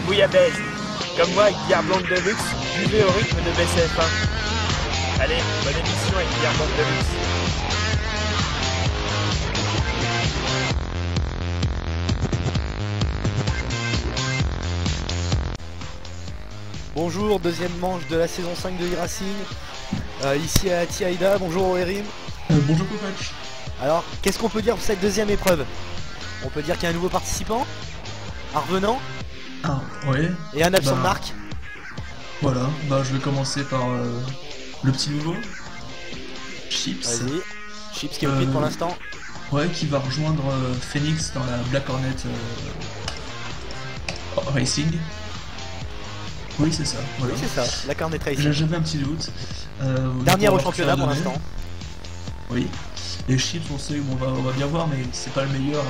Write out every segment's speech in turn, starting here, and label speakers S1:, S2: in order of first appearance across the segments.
S1: bouillabaisse. Comme moi, avec bière blonde de luxe, buvez au rythme de BCF1. Allez, bonne émission avec bière blonde de luxe.
S2: Bonjour, deuxième manche de la saison 5 de e-Racing. Ici à Tiaïda, bonjour Erim.
S3: Bonjour coach.
S2: Alors, qu'est-ce qu'on peut dire pour cette deuxième épreuve? On peut dire qu'il y a un nouveau participant, un revenant,
S3: Ah ouais.
S2: et un absent de marque.
S3: Voilà, je vais commencer par le petit nouveau. Chips.
S2: Vas-y, Chips qui est au pit pour l'instant.
S3: Ouais, qui va rejoindre Phoenix dans la Black Hornet Racing. Oui, c'est ça. Voilà.
S2: Oui, c'est ça, la Cornet Racing.
S3: J'avais un petit doute.
S2: Dernière au championnat pour l'instant.
S3: Oui. Les Chips, on sait, on va bien voir, mais c'est pas le meilleur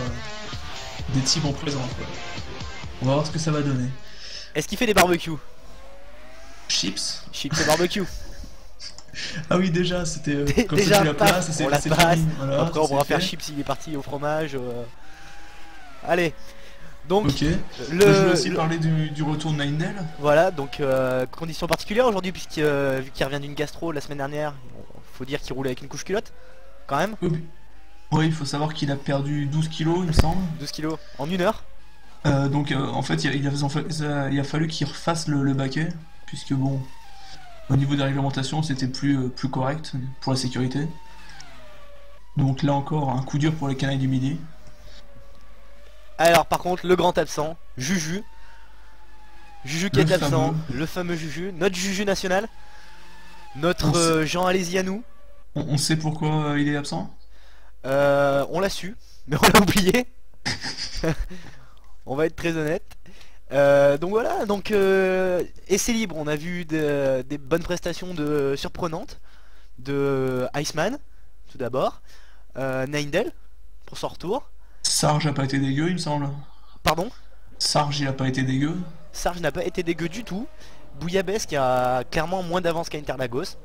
S3: des teams en présence. On va voir ce que ça va donner.
S2: Est-ce qu'il fait des barbecues?
S3: Chips.
S2: Chips et barbecue.
S3: Ah oui, déjà, c'était comme
S2: déjà,
S3: ça, la place,
S2: on la passe.
S3: Voilà,
S2: après on pourra faire Chips, il est parti au fromage. Allez. Donc,
S3: ok. Je voulais aussi parler du retour de Ninedale.
S2: Voilà, donc conditions particulières aujourd'hui, puisque vu qu'il revient d'une gastro la semaine dernière, faut dire qu'il roule avec une couche culotte, quand même.
S3: Oui, il faut savoir qu'il a perdu 12 kilos, il me semble.
S2: 12 kilos en une heure.
S3: Donc en fait, il a fallu qu'il refasse le baquet, puisque bon, au niveau des réglementations, c'était plus correct pour la sécurité. Donc là encore, un coup dur pour les canailles du midi.
S2: Alors par contre, le grand absent, Juju. Juju qui est absent, le fameux Juju, notre Juju national. Notre Jean Alési à nous.
S3: On sait pourquoi il est absent?
S2: On l'a su, mais on l'a oublié. On va être très honnête. Donc voilà, donc essai libre, on a vu des bonnes prestations surprenantes de Iceman, tout d'abord. Ninedale, pour son retour.
S3: Sarge a pas été dégueu, il me semble.
S2: Pardon?
S3: Sarge, il a pas été dégueu.
S2: Sarge n'a pas été dégueu du tout. Bouillabaisse qui a clairement moins d'avance qu'à Interlagos.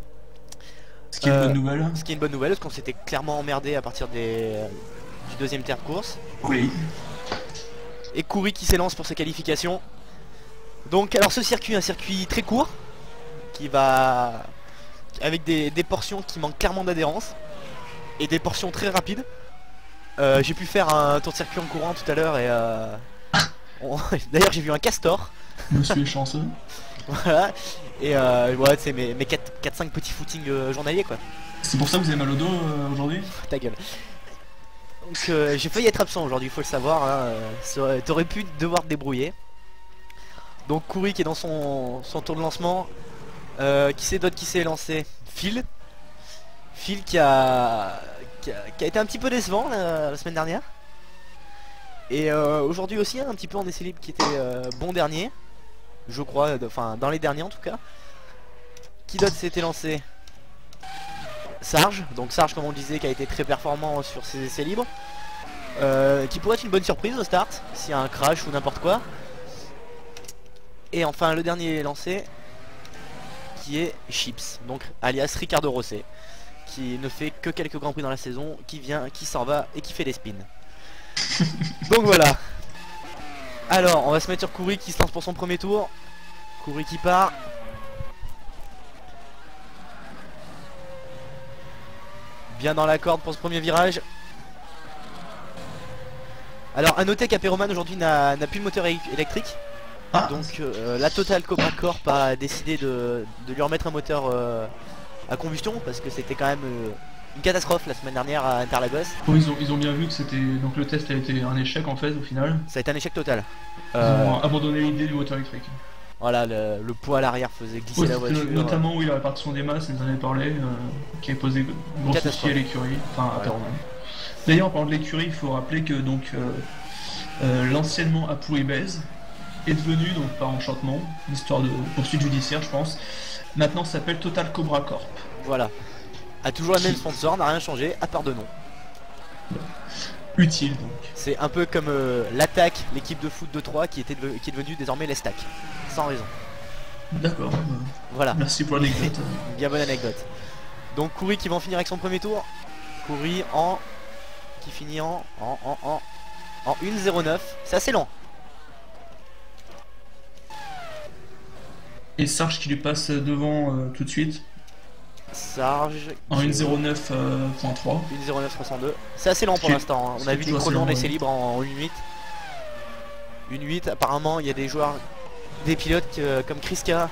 S3: Ce qui est une bonne nouvelle.
S2: Ce qui est une bonne nouvelle, parce qu'on s'était clairement emmerdé à partir du deuxième tiers de course.
S3: Oui.
S2: Et Coury qui s'élance pour ses qualifications. Donc alors ce circuit, un circuit très court, qui va avec des portions qui manquent clairement d'adhérence, et des portions très rapides. J'ai pu faire un tour de circuit en courant tout à l'heure et d'ailleurs j'ai vu un castor.
S3: Monsieur est chanceux.
S2: Voilà. Et ouais, c'est mes 4-5 petits footings journaliers quoi.
S3: C'est pour ça que vous avez mal au dos aujourd'hui?
S2: Ta gueule. Donc j'ai failli être absent aujourd'hui, faut le savoir, hein. T'aurais pu devoir te débrouiller. Donc Coury qui est dans son tour de lancement. Qui c'est d'autre qui s'est lancé? Phil qui a été un petit peu décevant la semaine dernière. Et aujourd'hui aussi un petit peu en essai libre qui était bon dernier. Je crois, enfin dans les derniers en tout cas. Qui d'autre s'était lancé? Sarge, donc Sarge comme on le disait qui a été très performant sur ses essais libres. Qui pourrait être une bonne surprise au start, s'il y a un crash ou n'importe quoi. Et enfin le dernier lancé qui est Chips, donc alias Ricardo Rosset, qui ne fait que quelques grands prix dans la saison, qui vient, qui s'en va et qui fait des spins. Donc voilà. Alors on va se mettre sur Coury qui se lance pour son premier tour. Coury qui part. Bien dans la corde pour ce premier virage. Alors à noter qu'Aperoman aujourd'hui n'a plus de moteur électrique. Donc la Total Cobra Corp a décidé de lui remettre un moteur à combustion, parce que c'était quand même une catastrophe la semaine dernière à Interlagos.
S3: Ils ont bien vu que c'était, donc le test a été un échec en fait au final.
S2: Ça a été un échec total.
S3: Ils ont abandonné l'idée du moteur électrique.
S2: Voilà, le poids à l'arrière faisait glisser la voiture.
S3: Notamment oui, la répartition des masses, ils en avaient parlé, qui avait posé gros soucis à l'écurie, enfin à Perroman. D'ailleurs en parlant de l'écurie, il faut rappeler que donc l'anciennement Apu et Bèze est devenu, donc par enchantement, histoire de poursuite judiciaire je pense, maintenant ça s'appelle Total Cobra Corp.
S2: Voilà, a toujours le même sponsor, n'a rien changé à part de nom.
S3: Utile donc.
S2: C'est un peu comme l'attaque, l'équipe de foot de 3 qui est devenue désormais l'Estac, sans raison.
S3: D'accord,
S2: voilà.
S3: Merci pour l'anecdote.
S2: Bien bonne anecdote. Donc Coury qui va en finir avec son premier tour. Coury qui finit en 1.09. C'est assez lent.
S3: Et Sarge qui lui passe devant tout de suite.
S2: Sarge.
S3: En 1.09.3.
S2: 1.09.62. C'est assez lent pour l'instant. Hein. On a vu des chronos laissés libres en 1.8. 1.8, apparemment il y a des joueurs, des pilotes comme Kriska,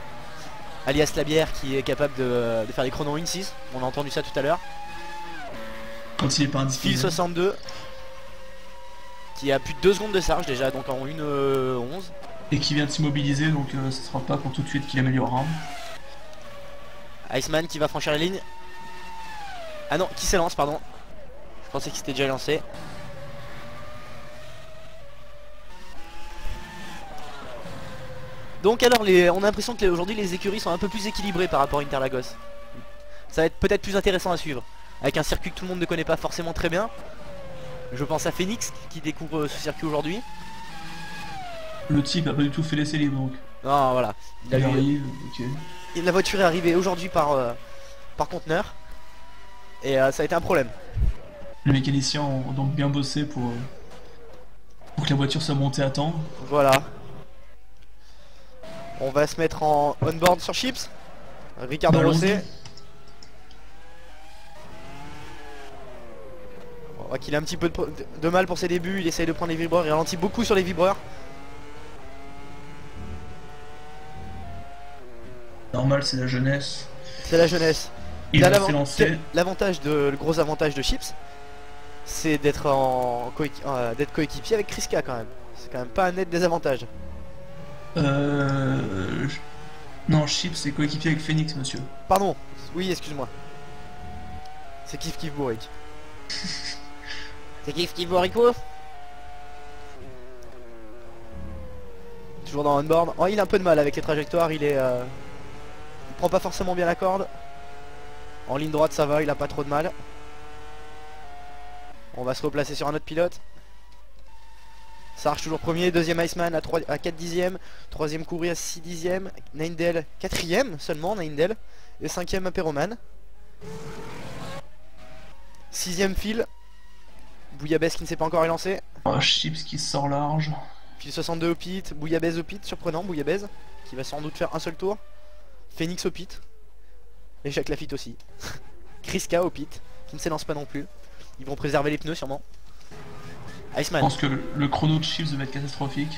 S2: alias Labière, qui est capable de faire des chronos 1.6. On a entendu ça tout à l'heure.
S3: Quand il est pas indisposé.
S2: Phil 62 qui a plus de 2 secondes de Sarge déjà, donc en 1.11.
S3: Et qui vient de s'immobiliser, donc ce sera pas pour tout de suite qu'il améliorera.
S2: Iceman qui va franchir la ligne. Ah non, qui s'élance, pardon. Je pensais qu'il s'était déjà lancé. Donc alors, on a l'impression que aujourd'hui les écuries sont un peu plus équilibrées par rapport à Interlagos. Ça va être peut-être plus intéressant à suivre. Avec un circuit que tout le monde ne connaît pas forcément très bien. Je pense à Phoenix qui découvre ce circuit aujourd'hui.
S3: Le type a pas du tout fait l'essai libre donc.
S2: Non, voilà.
S3: Il arrive, ok.
S2: Et la voiture est arrivée aujourd'hui par conteneur. Et ça a été un problème.
S3: Les mécaniciens ont donc bien bossé pour que la voiture soit montée à temps.
S2: Voilà. On va se mettre en on-board sur Chips. Ricardo Rosset. On voit qu'il a un petit peu de mal pour ses débuts. Il essaye de prendre les vibreurs. Il ralentit beaucoup sur les vibreurs.
S3: Normal, c'est la jeunesse.
S2: C'est la jeunesse.
S3: Il a lancé.
S2: L'avantage le gros avantage de Chips, c'est d'être coéquipier avec Kriska quand même. C'est quand même pas un net désavantage.
S3: Non, Chips c'est coéquipier avec Phoenix, monsieur.
S2: Pardon, oui, excuse-moi. C'est Kif Kif Bourrique. C'est Kif Kif Bourrico. Toujours dans on-board. Oh, il a un peu de mal avec les trajectoires, il prend pas forcément bien la corde. En ligne droite ça va, il a pas trop de mal. On va se replacer sur un autre pilote. Sarge toujours premier, deuxième Iceman à 4 dixièmes, troisième Kouri à 6 dixièmes, Naindel quatrième seulement, Naindel, et cinquième Apéroman. Sixième Phil, Bouillabaisse qui ne s'est pas encore élancé.
S3: Oh, Chips qui sort large.
S2: Phil 62 au pit, Bouillabaisse au pit, surprenant Bouillabaisse, qui va sans doute faire un seul tour. Phoenix au pit, et Jacques Lafitte aussi. Kriska au pit, qui ne s'élance pas non plus. Ils vont préserver les pneus sûrement. Iceman.
S3: Je pense que le chrono de Chips va être catastrophique.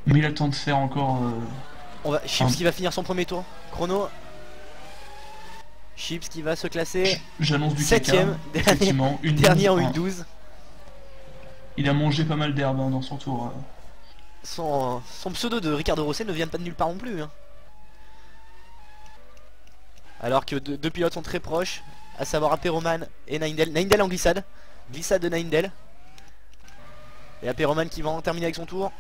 S3: Mais il a le temps de faire encore...
S2: Chips qui va finir son premier tour. Chrono. Chips qui va se classer.
S3: J'annonce du
S2: 7ème, dernier en 1.12.
S3: Il a mangé pas mal d'herbe dans son tour.
S2: Son pseudo de Ricardo Rosset ne vient pas de nulle part non plus. Hein. Alors que deux pilotes sont très proches, à savoir Apéroman et Naindel. Naindel en glissade. Glissade de Naindel. Et Apéroman qui va en terminer avec son tour.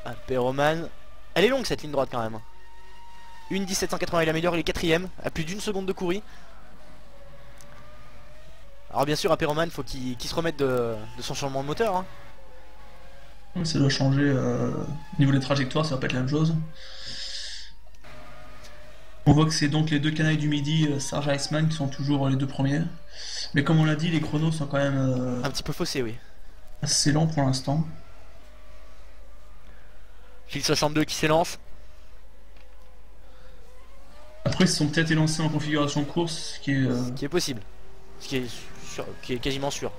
S2: Apéroman. Elle est longue cette ligne droite quand même. 1.1780 il améliore, il est quatrième, à plus d'une seconde de Kouri. Alors bien sûr Apéroman faut qu'il se remette de son changement de moteur. Hein.
S3: Ça doit changer au niveau des trajectoires, ça va pas être la même chose. On voit que c'est donc les deux canailles du midi, Sarge et Iceman, qui sont toujours les deux premiers. Mais comme on l'a dit, les chronos sont quand même...
S2: un petit peu faussés, oui.
S3: Assez lents pour l'instant.
S2: Phil 62 qui s'élance.
S3: Après, ils se sont peut-être élancés en configuration course, ce qui
S2: est possible. Ce qui est quasiment sûr.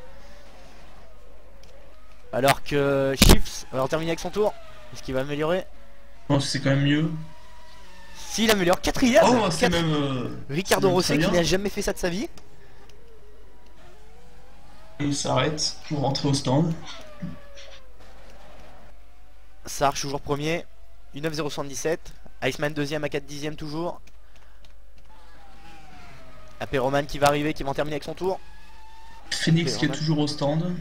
S2: Alors que Chips va en terminer avec son tour. Est-ce qu'il va améliorer?
S3: Je pense que c'est quand même mieux.
S2: S'il améliore, quatrième.
S3: Oh, c'est même...
S2: Ricardo Rosset qui n'a jamais fait ça de sa vie.
S3: Il s'arrête pour rentrer au stand.
S2: Sarge toujours premier. 1.09.077. Iceman deuxième à 4 dixièmes toujours. Apéroman qui va arriver, qui va en terminer avec son tour.
S3: Phoenix qui est toujours au stand.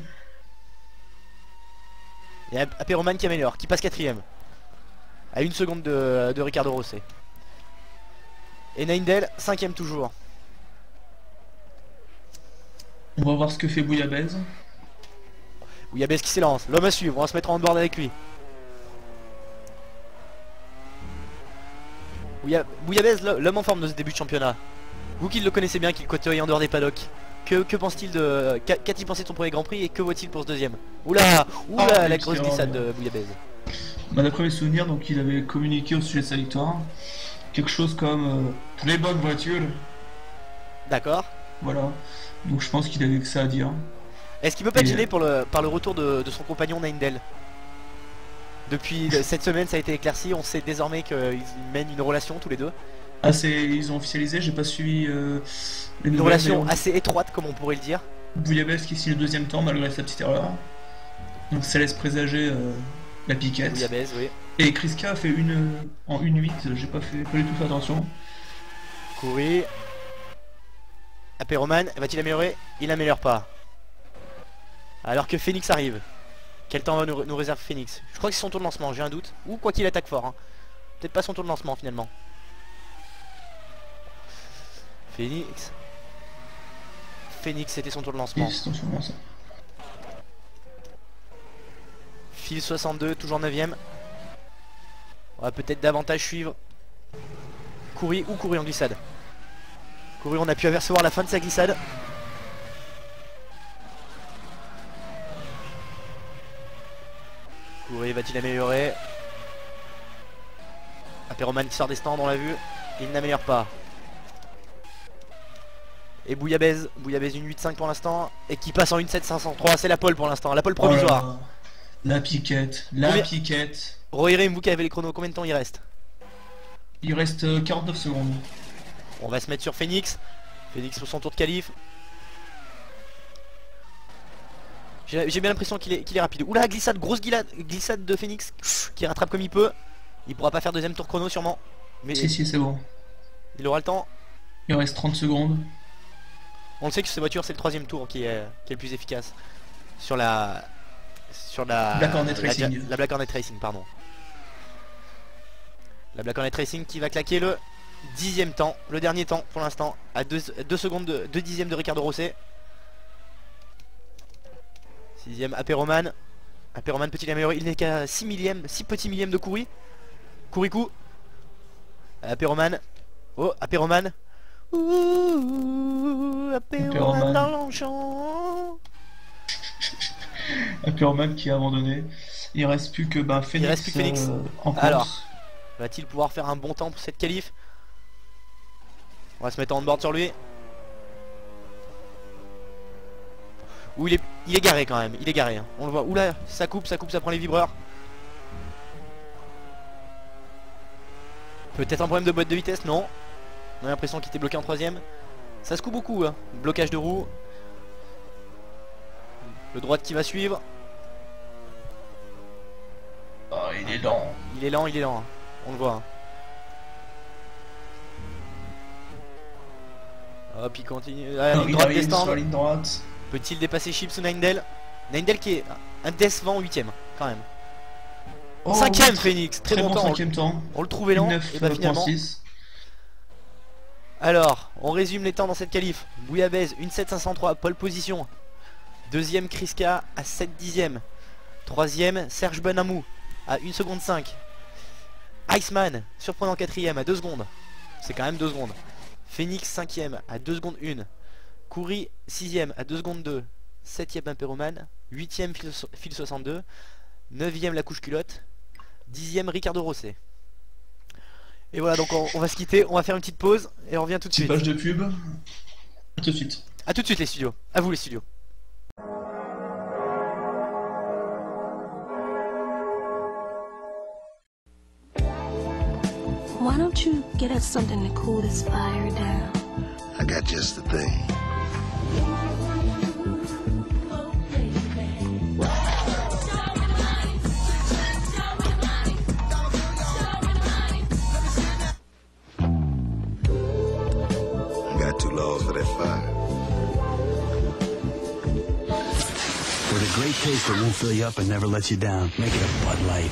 S2: Et Apéroman qui améliore, qui passe quatrième. À 1 seconde de Ricardo Rosset. Et Naindel, cinquième toujours.
S3: On va voir ce que fait Bouillabaisse.
S2: Bouillabaisse qui s'élance, l'homme à suivre, on va se mettre en board avec lui. Bouillabaisse, l'homme en forme de ce début de championnat. Vous qui le connaissez bien, qui le côtoyez en dehors des paddocks. Que pense-t-il de... Qu'a-t-il pensé de son premier Grand Prix et que vaut-il pour ce deuxième? Oula, la grosse glissade de Bouillabaisse.
S3: Bah, d'après mes souvenirs, donc il avait communiqué au sujet de sa victoire. Quelque chose comme les bonnes voitures.
S2: D'accord.
S3: Voilà. Donc je pense qu'il avait que ça à dire.
S2: Est-ce qu'il peut pas
S3: Et,
S2: gêner par le retour de son compagnon Neindel? Depuis cette semaine, ça a été éclairci. On sait désormais qu'ils mènent une relation tous les deux.
S3: Ah, ils ont officialisé, j'ai pas suivi les
S2: Une
S3: nouvelles.
S2: relation
S3: Mais
S2: assez étroite, comme on pourrait le dire.
S3: Bouillabaisse qui signe le deuxième temps malgré sa petite erreur. Donc ça laisse présager la piquette.
S2: Bouillabaisse, oui.
S3: Et Kriska a fait en 1-8, j'ai pas du tout fait attention.
S2: Courir. Apéroman, va-t-il améliorer? Il n'améliore pas. Alors que Phoenix arrive. Quel temps va nous réserve Phoenix? Je crois que c'est son tour de lancement, j'ai un doute. Ou quoi qu'il attaque fort. Hein. Peut-être pas son tour de lancement finalement. Phoenix. Phoenix, c'était son tour de lancement.
S3: Yes, attention, bon, ça.
S2: Fil 62, toujours 9ème. On va peut-être davantage suivre. Courir ou courir en glissade. Courir, on a pu apercevoir la fin de sa glissade. Courir, va-t-il améliorer? Apéroman qui sort des stands, on l'a vu. Il n'améliore pas. Et Bouillabaisse une 8-5 pour l'instant. Et qui passe en 1-7 503. C'est la pole pour l'instant, la pole provisoire.
S3: Oh là là. La piquette, piquette.
S2: Rohirrim, vous qui avez les chronos, combien de temps il reste?
S3: Il reste 49 secondes.
S2: On va se mettre sur Phoenix. Phoenix pour son tour de qualif. J'ai bien l'impression qu'il est rapide. Oula, glissade, grosse glissade de Phoenix qui rattrape comme il peut. Il pourra pas faire deuxième tour chrono sûrement. Mais
S3: Si, c'est bon.
S2: il aura le temps.
S3: Il reste 30 secondes.
S2: On le sait que cette voiture c'est le troisième tour qui est le plus efficace. Sur la
S3: Black Hornet Racing.
S2: La Black Hornet Racing, pardon. La Black Hornet Racing qui va claquer le 10ème temps, le dernier temps pour l'instant, à 2 secondes, 2 dixièmes de Ricardo Rosset. 6ème Apéroman. Apéroman peut-il améliorer? Il n'est qu'à 6 petits millièmes de Coury. Coury-coup. Apéroman. Oh, Apéroman. Ouh, Apéroman dans l'enchant.
S3: Apéroman qui a abandonné. Il reste plus que Phoenix.
S2: Il reste plus que Phoenix.
S3: En course.
S2: Alors, va-t-il pouvoir faire un bon temps pour cette qualif? On va se mettre en board sur lui. Ouh, il est garé quand même, il est garé. Hein. On le voit. Oula, ça coupe, ça prend les vibreurs. Peut-être un problème de boîte de vitesse, non. On a l'impression qu'il était bloqué en troisième. Ça se coupe beaucoup, hein. Blocage de roue. Le droite qui va suivre.
S3: Oh, il est lent.
S2: Il est lent, hein. On le voit. Hein. Hop, il continue. Ah,
S3: Non,
S2: ligne
S3: il
S2: droite
S3: arrive
S2: descendre.
S3: sur la ligne droite.
S2: Peut-il dépasser Chips ou Neindel? Neindel qui est un décevant 8ème quand même.
S3: Oh,
S2: 5ème Phoenix, très bon temps.
S3: 5ème temps.
S2: On le trouvait lent et bah finalement.
S3: 9.6.
S2: Alors, on résume les temps dans cette qualif. Bouillabaisse, 1.7.503, pole position. Deuxième Kriska à 7 dixièmes. Troisième Serge Benamou à 1 seconde 5. Iceman, surprenant quatrième à 2 secondes. C'est quand même 2 secondes. Phoenix 5ème à 2 secondes 1. Coury 6ème à 2 secondes 2. 7ème Apéroman. 8ème Fil 62. 9ème la couche culotte. 10ème Ricardo Rosset. Et voilà, donc on va se quitter, on va faire une petite pause et on revient tout de suite.
S3: Page de pub. A tout de suite.
S2: A tout de suite les studios. À vous les studios.
S4: Why don't you get us something to cool this fire down?
S5: I got just the thing. I got 2 laws for that fire.
S6: With a great taste that won't fill you up and never lets you down. Make it a Bud Light.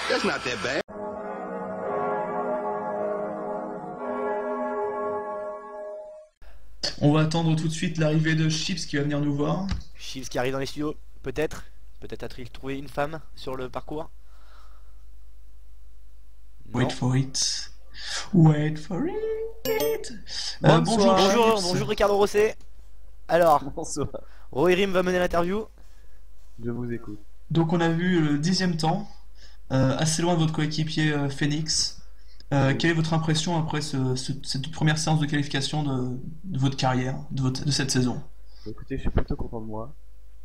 S5: That's not that bad.
S3: On va attendre tout de suite l'arrivée de Chips qui va venir nous voir.
S2: Chips qui arrive dans les studios, peut-être. Peut-être a-t-il trouvé une femme sur le parcours. Non.
S3: Wait for it. Wait for it.
S2: Bonjour,
S3: Chips.
S2: bonjour Ricardo Rosset. Alors,
S7: Bonsoir,
S2: Rohirrim va mener l'interview.
S7: je vous écoute.
S3: Donc on a vu le 10ème temps. assez loin de votre coéquipier Phoenix. Quelle est votre impression après cette première séance de qualification de votre carrière, de cette saison?
S7: Écoutez, je suis plutôt content de moi.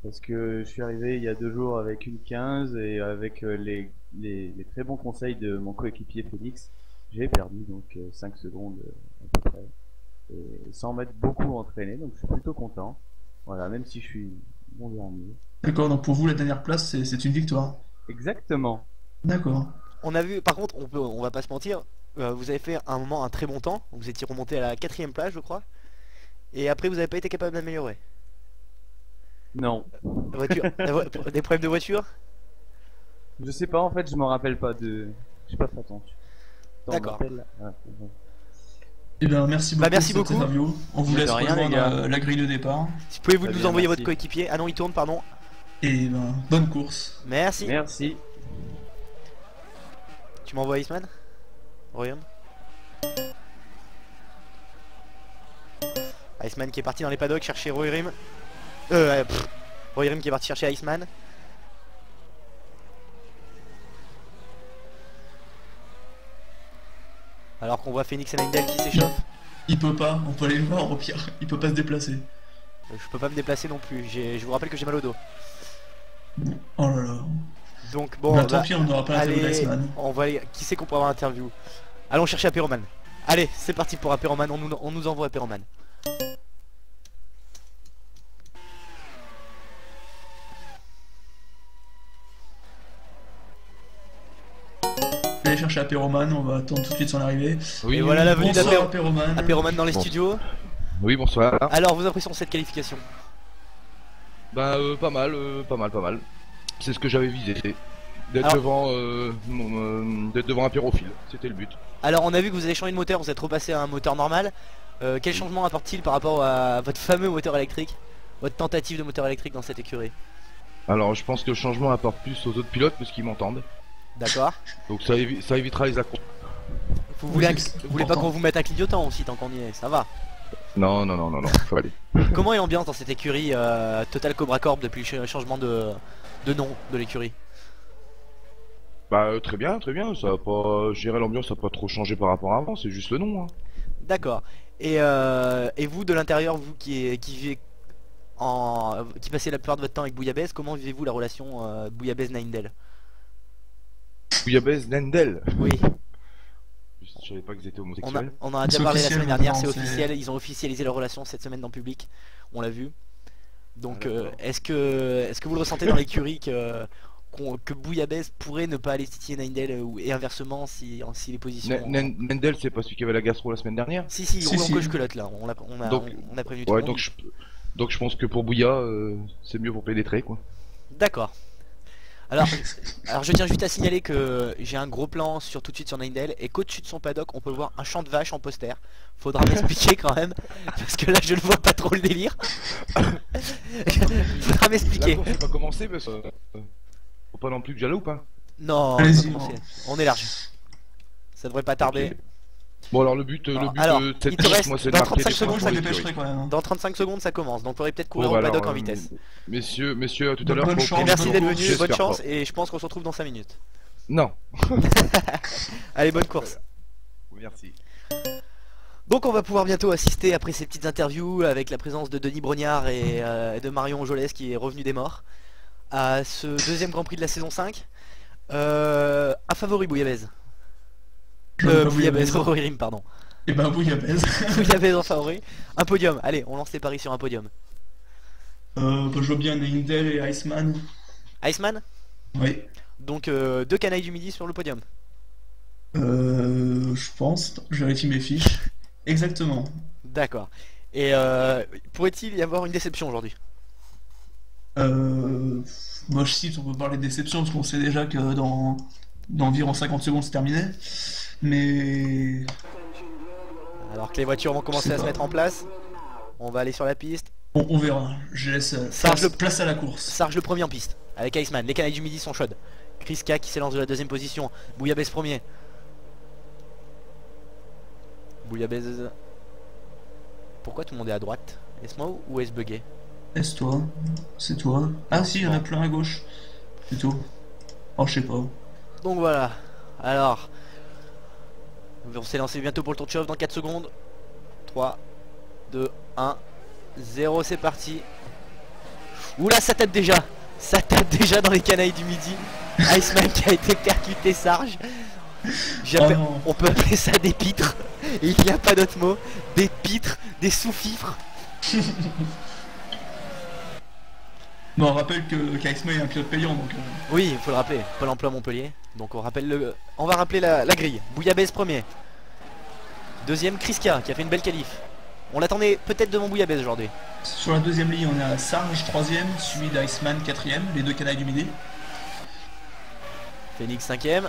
S7: Parce que je suis arrivé il y a 2 jours avec une 15 et avec les très bons conseils de mon coéquipier Félix, j'ai perdu donc 5 secondes à peu près. Et sans m'être beaucoup entraîné, donc je suis plutôt content. Voilà, même si je suis bon dernier.
S3: D'accord, donc pour vous la dernière place c'est une victoire.
S7: Exactement.
S3: D'accord.
S2: On a vu, par contre, on va pas se mentir, vous avez fait un moment un très bon temps. Vous étiez remonté à la 4ème place, je crois. Et après, vous avez pas été capable d'améliorer.
S7: Non.
S2: Des problèmes de voiture?
S7: Je sais pas, en fait, je m'en rappelle pas de. J'ai pas fait attention.
S2: D'accord.
S3: Eh bien, merci beaucoup.
S2: Merci
S3: pour cette
S2: beaucoup.
S3: interview. On vous
S7: De
S3: laisse
S7: rien,
S3: rejoindre
S7: les gars.
S3: la grille de départ.
S2: Si pouvez-vous
S7: Très
S2: nous
S7: bien,
S2: envoyer
S7: merci.
S2: votre coéquipier? Ah non, il tourne, pardon.
S3: Et ben, bonne course.
S2: Merci.
S7: Merci.
S2: Tu m'envoies Iceman? Royaume. Iceman qui est parti dans les paddocks chercher Royrim. Royrim qui est parti chercher Iceman. Alors qu'on voit Phoenix et Nindel qui s'échauffent.
S3: Il peut pas, on peut aller le voir au pire. Il peut pas se déplacer.
S2: Je peux pas me déplacer non plus. Je vous rappelle que j'ai mal au dos.
S3: Oh là là.
S2: Donc bon,
S3: Bah, tant pis, on n'aura pas l'interview
S2: allez,
S3: d'Iceman.
S2: on va aller. Qui c'est qu'on peut avoir l'interview? Allons chercher Apéroman. Allez, c'est parti pour Apéroman. On nous envoie Apéroman.
S3: Allez chercher Apéroman, on va attendre tout de suite son arrivée.
S2: Et voilà la venue
S3: Bonsoir Apéroman.
S2: Apéroman dans les
S8: Bon.
S2: studios.
S8: Oui, bonsoir.
S2: Alors, vos impressions de cette qualification?
S8: Bah, pas mal, pas mal, pas mal. C'est ce que j'avais visé. D'être
S2: Alors-
S8: devant un pyrophile, c'était le but.
S2: Alors, on a vu que vous avez changé de moteur, vous êtes repassé à un moteur normal. Quel changement apporte-t-il par rapport à votre fameux moteur électrique? Votre tentative de moteur électrique dans cette écurie?
S8: Alors, je pense que le changement apporte plus aux autres pilotes parce qu'ils m'entendent.
S2: D'accord.
S8: Donc ça évitera les accros.
S2: Vous voulez,
S3: Oui,
S2: vous voulez pas
S3: important.
S2: qu'on vous mette un clignotant aussi tant qu'on y est? Ça va.
S8: Non, faut aller.
S2: Comment est l'ambiance dans cette écurie Total Cobra Corp depuis le changement de nom de l'écurie?
S8: Bah, très bien, ça a pas... Je dirais l'ambiance a pas trop changé par rapport à avant, c'est juste le nom. Hein.
S2: D'accord. Et vous de l'intérieur, vous qui vivez qui passez la plupart de votre temps avec Bouillabaisse, comment vivez-vous la relation Bouillabaisse-Nindel?
S8: Bouillabaisse Nendel.
S2: Oui,
S8: Je savais pas qu'ils étaient
S2: on
S8: homosexuels.
S2: en a
S3: C'est
S2: déjà parlé la
S3: officiel
S2: semaine dernière, c'est
S3: maintenant, c'est-
S2: officiel, ils ont officialisé leur relation cette semaine dans le public, on l'a vu. Donc
S8: Ah, d'accord.
S2: est-ce que vous le ressentez dans l'écurie que Bouillabaisse pourrait ne pas aller titiller Nindel et inversement si les positions...
S8: Nendel, c'est pas celui qui avait la gauche la semaine dernière.
S2: Si,
S3: Si,
S2: roule en
S3: si.
S2: gauche-culotte là, on
S8: Donc-
S2: a prévenu tout
S8: Ouais,
S2: le monde.
S8: donc je pense que pour Bouilla, c'est mieux pour pénétrer quoi.
S2: D'accord. Alors je tiens juste à signaler que j'ai un gros plan tout de suite sur Nindel et qu'au-dessus de son paddock on peut voir un champ de vache en poster. Faudra m'expliquer quand même parce que là je ne vois pas trop le délire. Faudra
S8: La
S2: m'expliquer.
S8: course n'est pas commencé parce que faut pas non plus que j'alloupe hein.
S2: Non,
S3: Allez-y,
S2: on va commencer. On est large. Ça devrait pas tarder.
S8: Ok. Bon alors le but
S2: Alors,
S8: de cette
S2: il te
S8: course,
S2: reste
S8: moi c'est de
S2: dans
S8: marquer
S2: 35
S8: des
S2: secondes,
S8: points
S3: Ça
S8: pour
S3: dépêcherait
S8: l'écurie.
S3: quand même. Hein.
S2: Dans 35 secondes ça commence, donc on pourrait peut-être courir
S8: Bon,
S2: au
S8: bah,
S2: paddock
S8: alors,
S2: en vitesse.
S8: Messieurs, à tout à
S3: Bonne
S8: l'heure. faut-
S3: chance,
S2: Et merci
S3: bonne
S2: d'être
S3: course,
S2: venu,
S8: j'espère
S2: bonne chance
S8: pas.
S2: et je pense qu'on se retrouve dans 5 minutes.
S8: Non.
S2: Allez, bonne course.
S8: Merci.
S2: Donc on va pouvoir bientôt assister après ces petites interviews avec la présence de Denis Brognard et de Marion Jolès qui est revenu des morts à ce deuxième Grand Prix de la saison 5. Un favori Bouillabaisse. Bouillabaisse, Royrim, pardon.
S3: Et ben Bouillabaisse.
S2: Bouillabaisse en favori. Un podium, allez, on lance les paris sur un podium.
S3: Bah, je vois bien Nindel et Iceman.
S2: Iceman,
S3: Oui.
S2: donc deux canailles du midi sur le podium.
S3: Je pense. Attends, je vérifie mes fiches. Exactement.
S2: D'accord. Et pourrait-il y avoir une déception aujourd'hui?
S3: Moi je cite, on peut parler de déception parce qu'on sait déjà que dans environ 50 secondes c'est terminé. Mais
S2: Alors que les voitures vont commencer
S3: Je sais
S2: à se
S3: pas.
S2: mettre en place, on va aller sur la piste.
S3: on verra. Je laisse
S2: Sarge
S3: place à la course.
S2: Sarge le premier en piste avec Iceman. Les canailles du midi sont chaudes. Chris K qui s'élance de la deuxième position. Bouillabaisse premier. Bouillabaisse. Pourquoi tout le monde est à droite? Est-ce moi ou est-ce bugué?
S3: Est-ce toi? C'est toi? Ah si, il y en a plein à gauche. Plutôt. Oh, je sais pas.
S2: Donc voilà. Alors, on s'est lancé bientôt pour le tour de chauffe dans 4 secondes. 3, 2, 1, 0, c'est parti. Oula, ça tape déjà. Ça tape déjà dans les canailles du midi. Iceman qui a été percuté Sarge. On peut appeler ça des pitres. Il n'y a pas d'autre mot. Des pitres, des sous-fifres.
S3: Bon, on rappelle que qu'Iceman est un pilote payant donc...
S2: Oui, il faut le rappeler. Pôle emploi Montpellier. Donc on rappelle on va rappeler la grille. Bouillabaisse premier. Deuxième Kriska qui a fait une belle qualif. On l'attendait peut-être devant Bouillabaisse aujourd'hui.
S3: Sur la deuxième ligne, on a Sarge 3ème, suivi d'Iceman 4ème, les deux canailles du midi.
S2: Phoenix 5ème.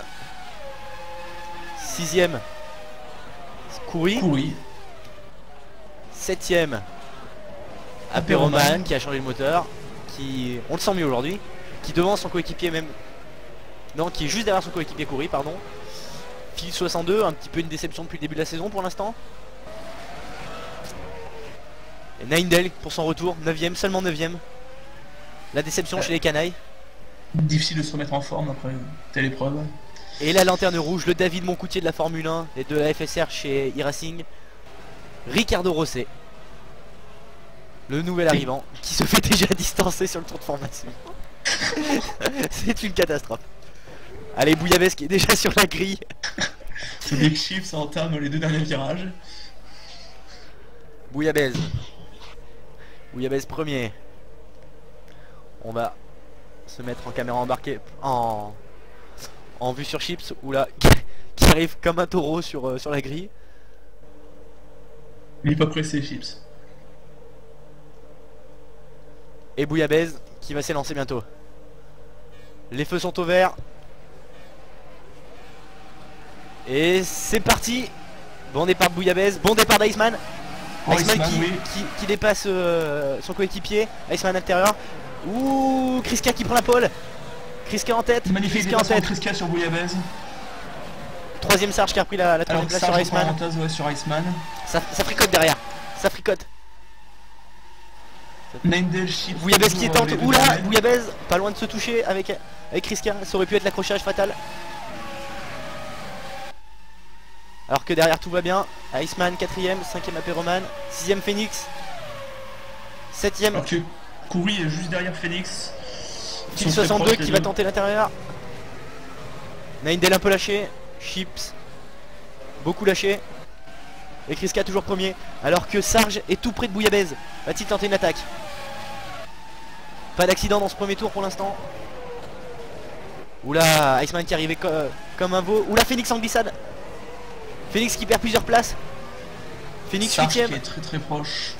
S2: 6ème Kouri. 7ème Apéroman qui a changé le moteur. Qui, on le sent mieux aujourd'hui. Qui devance son coéquipier même. Non, qui est juste derrière son coéquipier Kouri, pardon. Phil 62, un petit peu une déception depuis le début de la saison pour l'instant. Et Naindel pour son retour, 9ème, seulement 9ème. La déception chez les canailles.
S3: Difficile de se remettre en forme après telle épreuve.
S2: Et la lanterne rouge, le David Moncoutier de la Formule 1 et de la FSR chez e-Racing, Ricardo Rosset. Le nouvel arrivant qui se fait déjà distancer sur le tour de formation. C'est une catastrophe. Allez, Bouillabaisse qui est déjà sur la grille.
S3: C'est Big Chips entame les deux derniers virages.
S2: Bouillabaisse premier. On va se mettre en caméra embarquée en vue sur Chips, ou là qui arrive comme un taureau sur la grille.
S3: Il est pas pressé, Chips.
S2: Et Bouillabaisse qui va s'élancer bientôt. Les feux sont au vert. Et c'est parti. Bon départ de Bouillabaisse, bon départ d'Iceman. Iceman qui dépasse son coéquipier. Iceman à l'intérieur. Ouh, Kriska qui prend la pole. Kriska en tête.
S3: Magnifique dépassement de Kriska sur Bouillabaisse.
S2: Troisième Sarge qui a pris la troisième place sur Iceman.
S3: Ouais, sur Iceman.
S2: Ça fricote derrière. Ça fricote.
S3: Naindel, Chips.
S2: Bouillabaisse qui est tente. Oula, Bouillabaisse pas loin de se toucher avec Kriska. Ça aurait pu être l'accrochage fatal. Alors que derrière tout va bien. Iceman 4ème, 5ème Apéroman, 6ème Phoenix, 7ème.
S3: Alors que Kouri est juste derrière Phoenix.
S2: Phil 62 qui va tenter l'intérieur. Naindel un peu lâché. Chips beaucoup lâché. Et Kriska toujours premier. Alors que Sarge est tout près de Bouillabaisse. Va-t-il tenter une attaque? Pas d'accident dans ce premier tour pour l'instant. Oula, Iceman qui arrivait comme un veau. Oula, Phoenix en glissade. Phoenix qui perd plusieurs places. Phoenix 8ème.
S3: Qui est très très proche.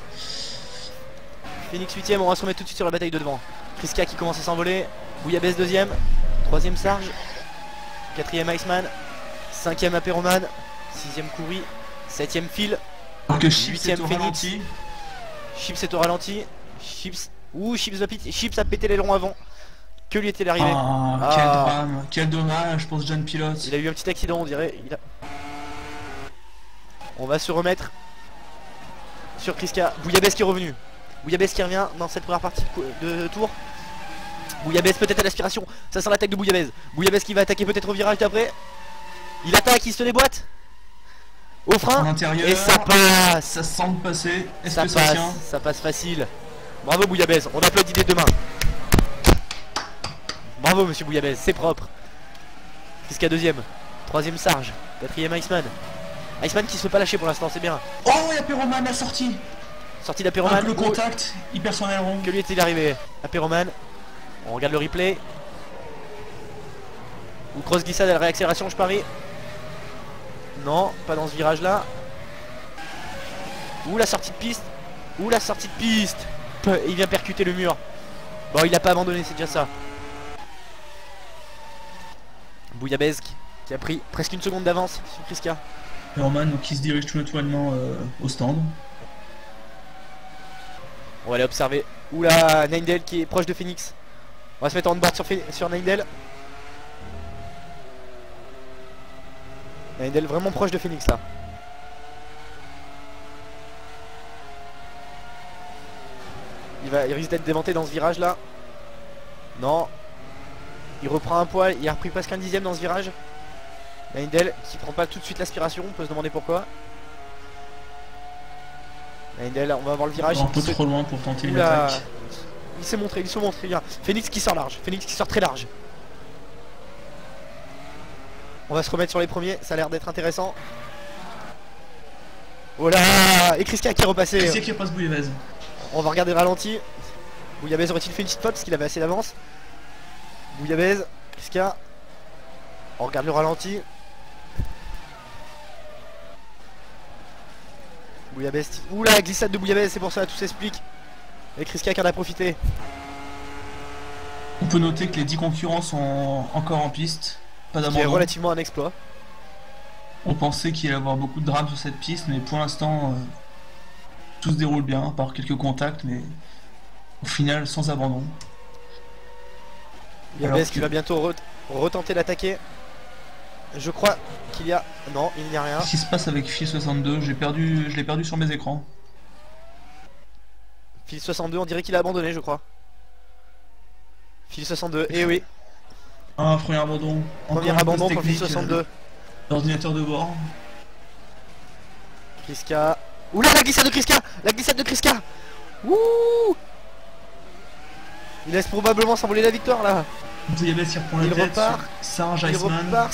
S2: Phoenix 8ème, on va se remettre tout de suite sur la bataille de devant. Kriska qui commence à s'envoler. Bouillabaisse 2ème. 3ème Sarge. 4ème Iceman. 5ème Apéroman. 6ème Kouri. 7ème Phil.
S3: Alors que Chips
S2: 8ème
S3: est au
S2: Phoenix.
S3: ralenti.
S2: Chips est au ralenti. Chips. Ouh, Chips a pété l'aileron avant. Que lui est-il arrivé?
S3: Quel drame, quel dommage pour ce jeune pilote.
S2: Il a eu un petit accident, on dirait. On va se remettre sur Kriska. Bouillabaisse qui est revenu. Bouillabaisse qui revient dans cette première partie de tour. Bouillabaisse peut-être à l'aspiration. Ça sent l'attaque de Bouillabaisse. Bouillabaisse qui va attaquer peut-être au virage d'après. Il attaque, il se déboîte. Au frein.
S3: En intérieur.
S2: Et ça passe.
S3: Ça semble passer. Est-ce
S2: Ça
S3: que ça
S2: passe.
S3: tient?
S2: Ça passe facile. Bravo Bouillabaisse. On applaudit des deux mains. Bravo monsieur Bouillabaisse. C'est propre. Kriska 2ème. 3ème Sarge. 4ème Iceman. Iceman qui se fait pas lâcher pour l'instant, c'est bien.
S3: Oh, il y a Apéroman la sortie.
S2: Sortie d'Apéroman.
S3: Le contact, il perd son aileron.
S2: Que lui est-il arrivé? Apéroman. On regarde le replay. Ou cross glissade à la réaccélération, je parie. Non, pas dans ce virage là. Ouh la sortie de piste. Ouh la sortie de piste. Il vient percuter le mur. Bon, il a pas abandonné, c'est déjà ça. Bouillabaisse qui a pris presque une seconde d'avance sur Kriska.
S3: Apéroman qui se dirige tout naturellement au stand.
S2: On va aller observer. Oula, Naindel qui est proche de Phoenix. On va se mettre en board sur Naindel. Naindel vraiment proche de Phoenix là. Il risque d'être démonté dans ce virage là. Non. Il reprend un poil, il a repris presque un dixième dans ce virage. Naindel qui prend pas tout de suite l'aspiration, on peut se demander pourquoi. Naindel, on va voir le virage.
S3: Un peu trop loin pour tenter une
S2: Oula.
S3: attaque.
S2: Il s'est montré, bien. Phoenix qui sort large, Phoenix qui sort très large. On va se remettre sur les premiers, ça a l'air d'être intéressant. Oh là. Et Kriska qui est repassé.
S3: Kriska qui repasse Bouillabaisse.
S2: On va regarder le ralenti. Bouillabaisse aurait-il fait une petite faute parce qu'il avait assez d'avance. Bouillabaisse, Kriska. On regarde le ralenti. Bouillabaisse. Oula, glissade de Bouillabaisse, c'est pour ça, tout s'explique. Et Kriska qui en a profité.
S3: On peut noter que les 10 concurrents sont encore en piste. Pas
S2: C'est
S3: d'abandon.
S2: relativement un exploit.
S3: On pensait qu'il allait y avoir beaucoup de drames sur cette piste, mais pour l'instant, tout se déroule bien, par quelques contacts, mais au final, sans abandon.
S2: Bouillabaisse qui va bientôt retenter d'attaquer. Je crois qu'il y a... Non, il n'y a rien.
S3: Qu'est-ce qui se passe avec Phil 62? Je l'ai perdu sur mes écrans.
S2: Phil 62, on dirait qu'il a abandonné, je crois. Phil 62, et oui.
S3: Un premier abandon.
S2: Premier
S3: Encore
S2: abandon
S3: une
S2: pour
S3: pause
S2: Phil
S3: technique,
S2: 62.
S3: L'ordinateur de bord.
S2: Kriska. Oula, la glissade de Kriska. La glissade de Kriska. Ouh. Il laisse probablement s'envoler la victoire là.
S3: Bouillabaisse qui reprend la
S2: Il
S3: tête.
S2: repart.
S3: Sarge
S2: Il
S3: Iceman.
S2: repart.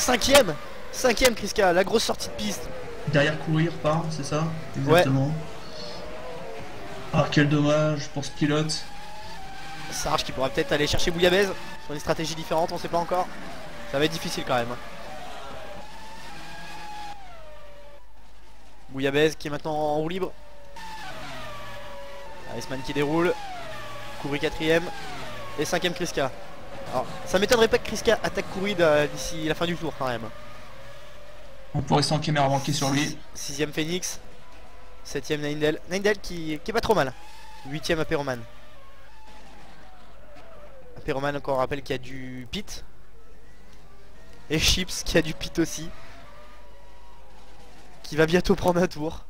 S2: Cinquième Kriska, la grosse sortie de piste.
S3: Derrière courir part, c'est ça? Exactement. Ah, quel dommage pour ce pilote.
S2: Sarge qui pourra peut-être aller chercher Bouillabaisse sur une stratégie différente, on sait pas encore. Ça va être difficile quand même. Bouillabaisse qui est maintenant en roue libre. Iceman qui déroule. Kouri 4ème. Et 5ème Kriska. Alors, ça m'étonnerait pas que Kriska attaque Kouri d'ici la fin du tour quand même.
S3: On pourrait sans caméra manquer sur lui.
S2: 6ème Phoenix. 7ème Naindel. Naindel qui est pas trop mal. 8ème Apéroman. Apéroman, encore on rappelle qu'il y a du pit. Et Chips qui a du pit aussi. Qui va bientôt prendre un tour.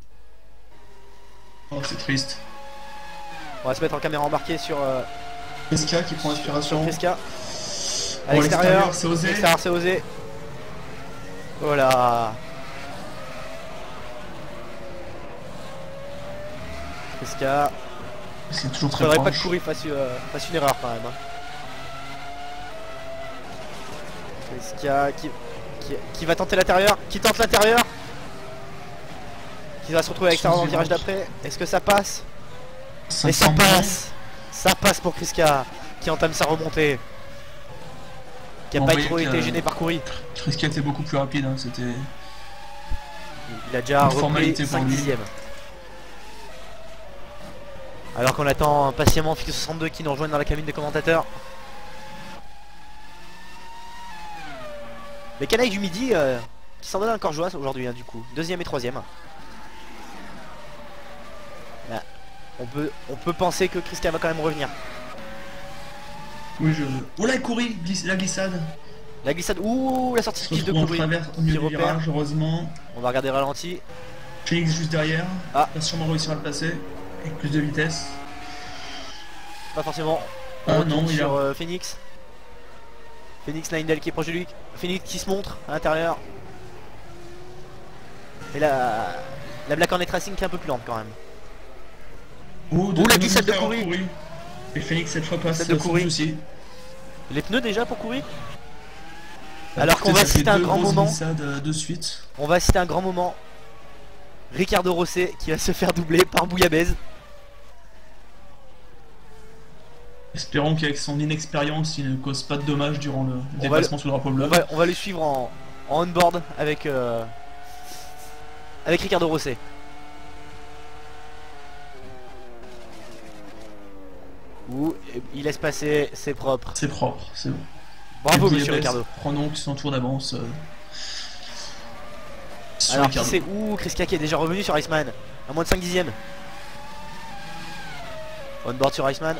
S3: Oh, c'est triste.
S2: On va se mettre en caméra embarquée sur
S3: Kriska qui prend l'inspiration.
S2: Kriska. À
S3: Bon,
S2: l'extérieur,
S3: c'est osé.
S2: l'extérieur c'est osé. Voilà. Kriska.
S3: C'est toujours
S2: Je
S3: très
S2: voudrais pas
S3: proche.
S2: que Kouri fasse une erreur quand même. Kriska qui va tenter l'intérieur, qui tente l'intérieur. Qui va se retrouver à l'extérieur dans le virage d'après. Est-ce que ça passe? Et ça passe. Ça passe pour Kriska qui entame sa remontée. Qui a
S3: On
S2: pas
S3: voyait
S2: trop été
S3: que-
S2: gêné par Kouri.
S3: Kriska était beaucoup plus rapide, hein. C'était
S2: Il a déjà
S3: une
S2: repris
S3: formalité pour
S2: 5
S3: lui.
S2: dixièmes. Alors qu'on attend patiemment Phil 62 qui nous rejoignent dans la cabine des commentateurs. Les canailles du midi qui s'en donnent encore joie aujourd'hui, hein, du coup. 2ème et 3ème. Là, on peut penser que Kriska va quand même revenir.
S3: Oui, je... Oh là, Kouri, la glissade.
S2: La glissade, ouh, la sortie de
S3: Se
S2: piste de
S3: retrouve en
S2: Kouri.
S3: travers au milieu
S2: qui
S3: du
S2: repère.
S3: virage, heureusement.
S2: On va regarder le ralenti.
S3: Phoenix juste derrière.
S2: Ah.
S3: Il va sûrement réussir à le passer. Avec plus de vitesse.
S2: Pas forcément.
S3: Ah
S2: On retourne
S3: non, il a-
S2: sur Phoenix. Phoenix Naindel qui est proche de lui. Phoenix qui se montre à l'intérieur. Et la Black Hornet Racing qui est un peu plus lente quand même.
S3: Ouh,
S2: la glissade de Kouri.
S3: Et Phoenix cette fois passe
S2: Glissade de
S3: sans
S2: Kouri.
S3: souci.
S2: Les pneus déjà pour courir. Alors qu'on va
S3: Ça fait
S2: citer un
S3: deux
S2: grand
S3: grosses
S2: moment.
S3: glissades, de suite.
S2: On va citer un grand moment. Ricardo Rosset qui va se faire doubler par Bouillabaisse.
S3: Espérons qu'avec son inexpérience, il ne cause pas de dommages durant le dépassement sous le drapeau bleu.
S2: On va le suivre en on-board avec Ricardo Rosset. Ouh, il laisse passer, c'est propre.
S3: C'est propre, c'est bon.
S2: Bravo
S3: Et
S2: monsieur
S3: Bouillabaisse
S2: Ricardo.
S3: prend donc son tour d'avance. Sur
S2: Alors qui
S3: Ricardo.
S2: c'est? Ouh, Kriska qui est déjà revenu sur Iceman. À moins de 5 dixièmes. On-board sur Iceman.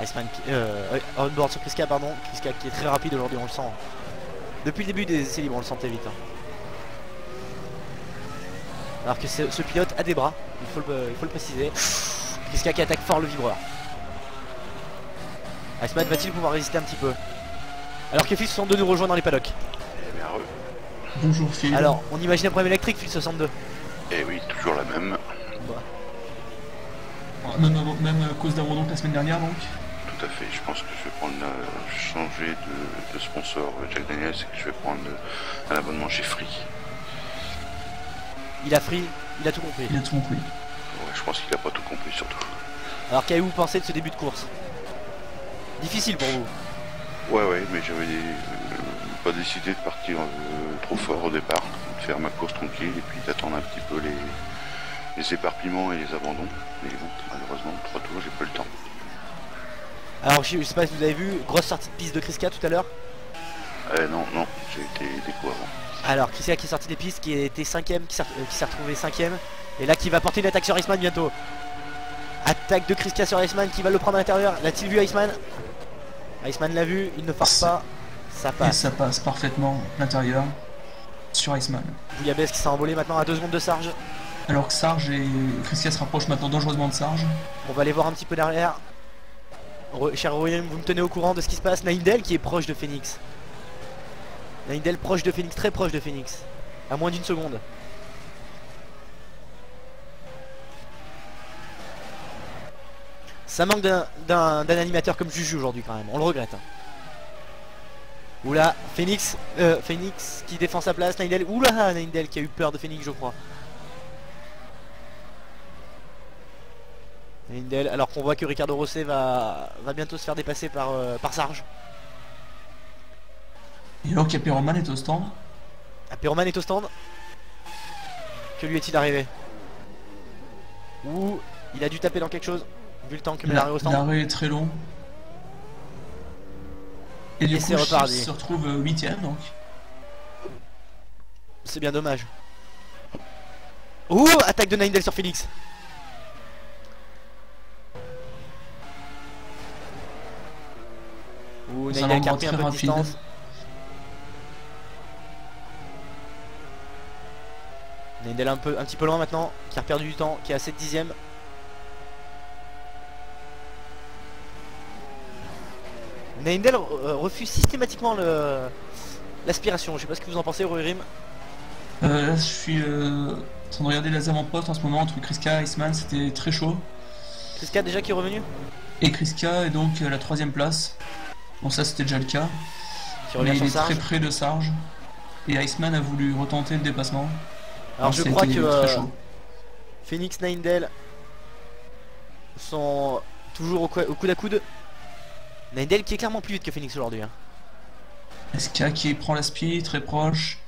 S2: Iceman qui... on-board sur Kriska, pardon. Kriska qui est très rapide aujourd'hui, on le sent. Depuis le début des essais libres, on le sentait vite. Alors que ce pilote a des bras, il faut le préciser. Kriska qui attaque fort le vibreur. Iceman va-t-il pouvoir résister un petit peu? Alors que Phil 62 nous rejoint dans les paddocks.
S9: Eh bien,
S3: Bonjour Phil.
S2: Alors, on imagine un problème électrique, Phil 62.
S9: eh oui, toujours la même.
S3: Même cause d'abandon que la semaine dernière donc.
S9: Tout à fait. Je pense que je vais prendre changer de sponsor Jack Daniels et que je vais prendre un abonnement chez Free.
S2: Il a free, il a tout compris.
S3: Il a tout compris.
S9: Ouais, je pense qu'il a pas tout compris surtout.
S2: Alors qu'avez-vous pensé de ce début de course? Difficile pour vous.
S9: Ouais, mais j'avais pas décidé de partir trop fort au départ, de faire ma course tranquille et puis d'attendre un petit peu les éparpillements et les abandons. Mais bon, malheureusement, 3 tours, j'ai pas eu le temps.
S2: Alors je sais pas si vous avez vu, grosse sortie de piste de Kriska tout à l'heure.
S9: Non, j'ai été déco avant.
S2: Alors Kriska qui est sorti des pistes, qui était 5ème, qui s'est retrouvé 5ème. Et là qui va porter une attaque sur Iceman bientôt. Attaque de Kriska sur Iceman qui va le prendre à l'intérieur. L'a-t-il vu Iceman? Iceman l'a vu, il ne force pas. Ça
S3: Et
S2: passe.
S3: ça passe parfaitement à l'intérieur sur Iceman.
S2: Bouillabaisse qui s'est envolé maintenant à 2 secondes de Sarge.
S3: Alors que Sarge et Kriska se rapprochent maintenant dangereusement de Sarge.
S2: On va aller voir un petit peu derrière. Cher William, vous me tenez au courant de ce qui se passe. Naindel qui est proche de Phoenix. Naindel proche de Phoenix, très proche de Phoenix. À moins d'une seconde. Ça manque d'un animateur comme Juju aujourd'hui quand même, on le regrette. Oula, Phoenix qui défend sa place, Naindel. Oula, Naindel qui a eu peur de Phoenix je crois. Naindel, alors qu'on voit que Ricardo Rosset va bientôt se faire dépasser par Sarge.
S3: Et alors qu'Aperoman est au stand.
S2: Aperoman est au stand. Que lui est-il arrivé? Ouh, il a dû taper dans quelque chose. Vu le temps que met l'arrêt au stand.
S3: L'arrêt est très long. Et du coup,
S2: c'est reparti.
S3: Chips se retrouve 8ème donc.
S2: C'est bien dommage. Ouh, attaque de Naindel sur Phoenix. Ouh,
S3: C'est un
S2: Naindel qui a
S3: endroit
S2: pris un
S3: très
S2: peu de
S3: rapide.
S2: distance. Naindel un petit peu loin maintenant, qui a perdu du temps, qui est à 7 dixièmes. Naindel refuse systématiquement l'aspiration. Je sais pas ce que vous en pensez, Rohirrim.
S3: Là, je suis en train de regarder les avant-postes en ce moment entre Kriska et Iceman, c'était très chaud.
S2: Kriska déjà qui est revenu.
S3: Et Kriska est donc à la 3ème place. Bon, ça c'était déjà le cas.
S2: Qui
S3: Mais
S2: revient
S3: il
S2: sur
S3: est très
S2: Sarge.
S3: près de Sarge. Et Iceman a voulu retenter le dépassement.
S2: Alors je crois
S3: c'était
S2: que
S3: très chaud.
S2: Phoenix, Naindel sont toujours au coude à coude. Naindel qui est clairement plus vite que Phoenix aujourd'hui. Hein.
S3: SK qui prend l'aspi, très proche.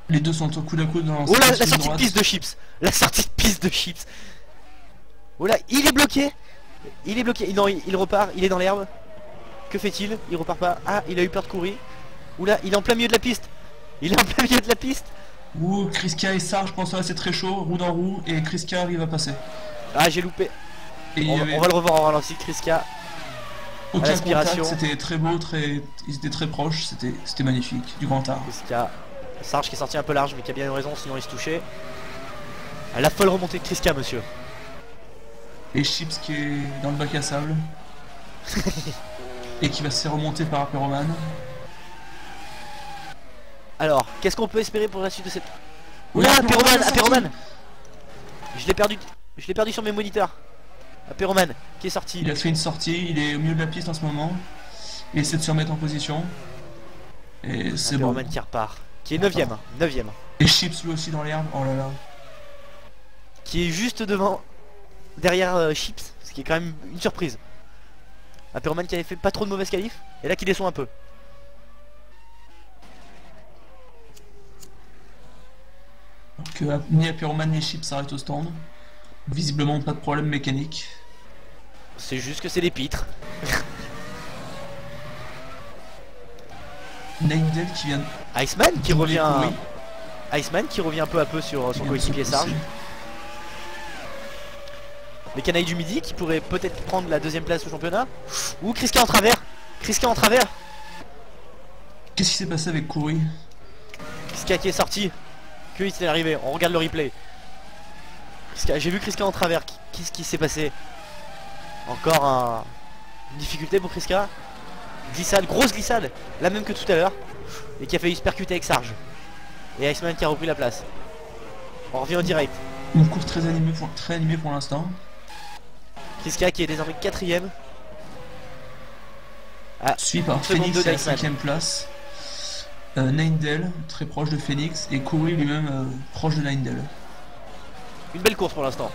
S3: Les deux sont au coude à coude dans
S2: Oh là, la
S3: ligne
S2: sortie de
S3: droite.
S2: piste de Chips. La sortie de piste de Chips. Oh là, il est bloqué. Il est bloqué. Non, il repart, il est dans l'herbe. Que fait-il? Il repart pas. Ah, il a eu peur de courir. Oula, il est en plein milieu de la piste. Il est en plein milieu de la piste.
S3: Ouh, Kriska et Sarge, je pense que là c'est très chaud, roue dans roue, et Kriska arrive à passer.
S2: Ah, j'ai loupé.
S3: Et il y avait
S2: On va le revoir en ralenti, Kriska.
S3: aucun
S2: l'aspiration.
S3: contact, c'était très beau, ils étaient très proches, c'était magnifique, du grand art.
S2: Kriska. Sarge qui est sorti un peu large, mais qui a bien eu raison, sinon il se touchait. À la folle remontée de Kriska, monsieur.
S3: Et Chips qui est dans le bac à sable. Et qui va se faire remonter par Aperoman.
S2: Alors, qu'est-ce qu'on peut espérer pour la suite de cette...
S3: Oui,
S2: Oula,
S3: Aperoman
S2: Aperoman,
S3: est sorti.
S2: Aperoman. Je l'ai perdu sur mes moniteurs. Aperoman qui est sorti.
S3: Il a fait une sortie, il est au milieu de la piste en ce moment. Il essaie de se remettre en position. Et c'est bon.
S2: Aperoman qui repart. Qui est 9ème. 9ème.
S3: Et Chips lui aussi dans l'herbe, oh là là.
S2: Qui est juste devant. Derrière Chips. Ce qui est quand même une surprise. Aperoman qui avait fait pas trop de mauvaises qualifs. Et là qui descend un peu.
S3: Alors que ni Aperoman ni Chips s'arrêtent au stand. Visiblement pas de problème mécanique.
S2: C'est juste que c'est des pitres.
S3: Naindel qui vient
S2: Iceman qui revient.
S3: courir.
S2: Iceman qui revient peu à peu sur son
S3: Il vient de se
S2: coéquipier Sarge.
S3: pousser.
S2: Les canailles du midi qui pourraient peut-être prendre la 2ème place au championnat. Ou Kriska en travers. Kriska en travers.
S3: Qu'est-ce qui s'est passé avec Kouri?
S2: Kriska qui est sorti. Que est-il arrivé? On regarde le replay. J'ai vu Kriska en travers. Qu'est-ce qui s'est passé? Encore une difficulté pour Kriska. Glissade, grosse glissade, la même que tout à l'heure. Et qui a failli se percuter avec Sarge. Et Iceman qui a repris la place. On revient en direct.
S3: Une course très animée pour l'instant.
S2: Kriska qui est désormais 4ème.
S3: Suivi par Phoenix à la 5ème place. Ninedale, très proche de Phoenix. Et Kuri lui-même proche de Ninedale.
S2: Une belle course pour l'instant.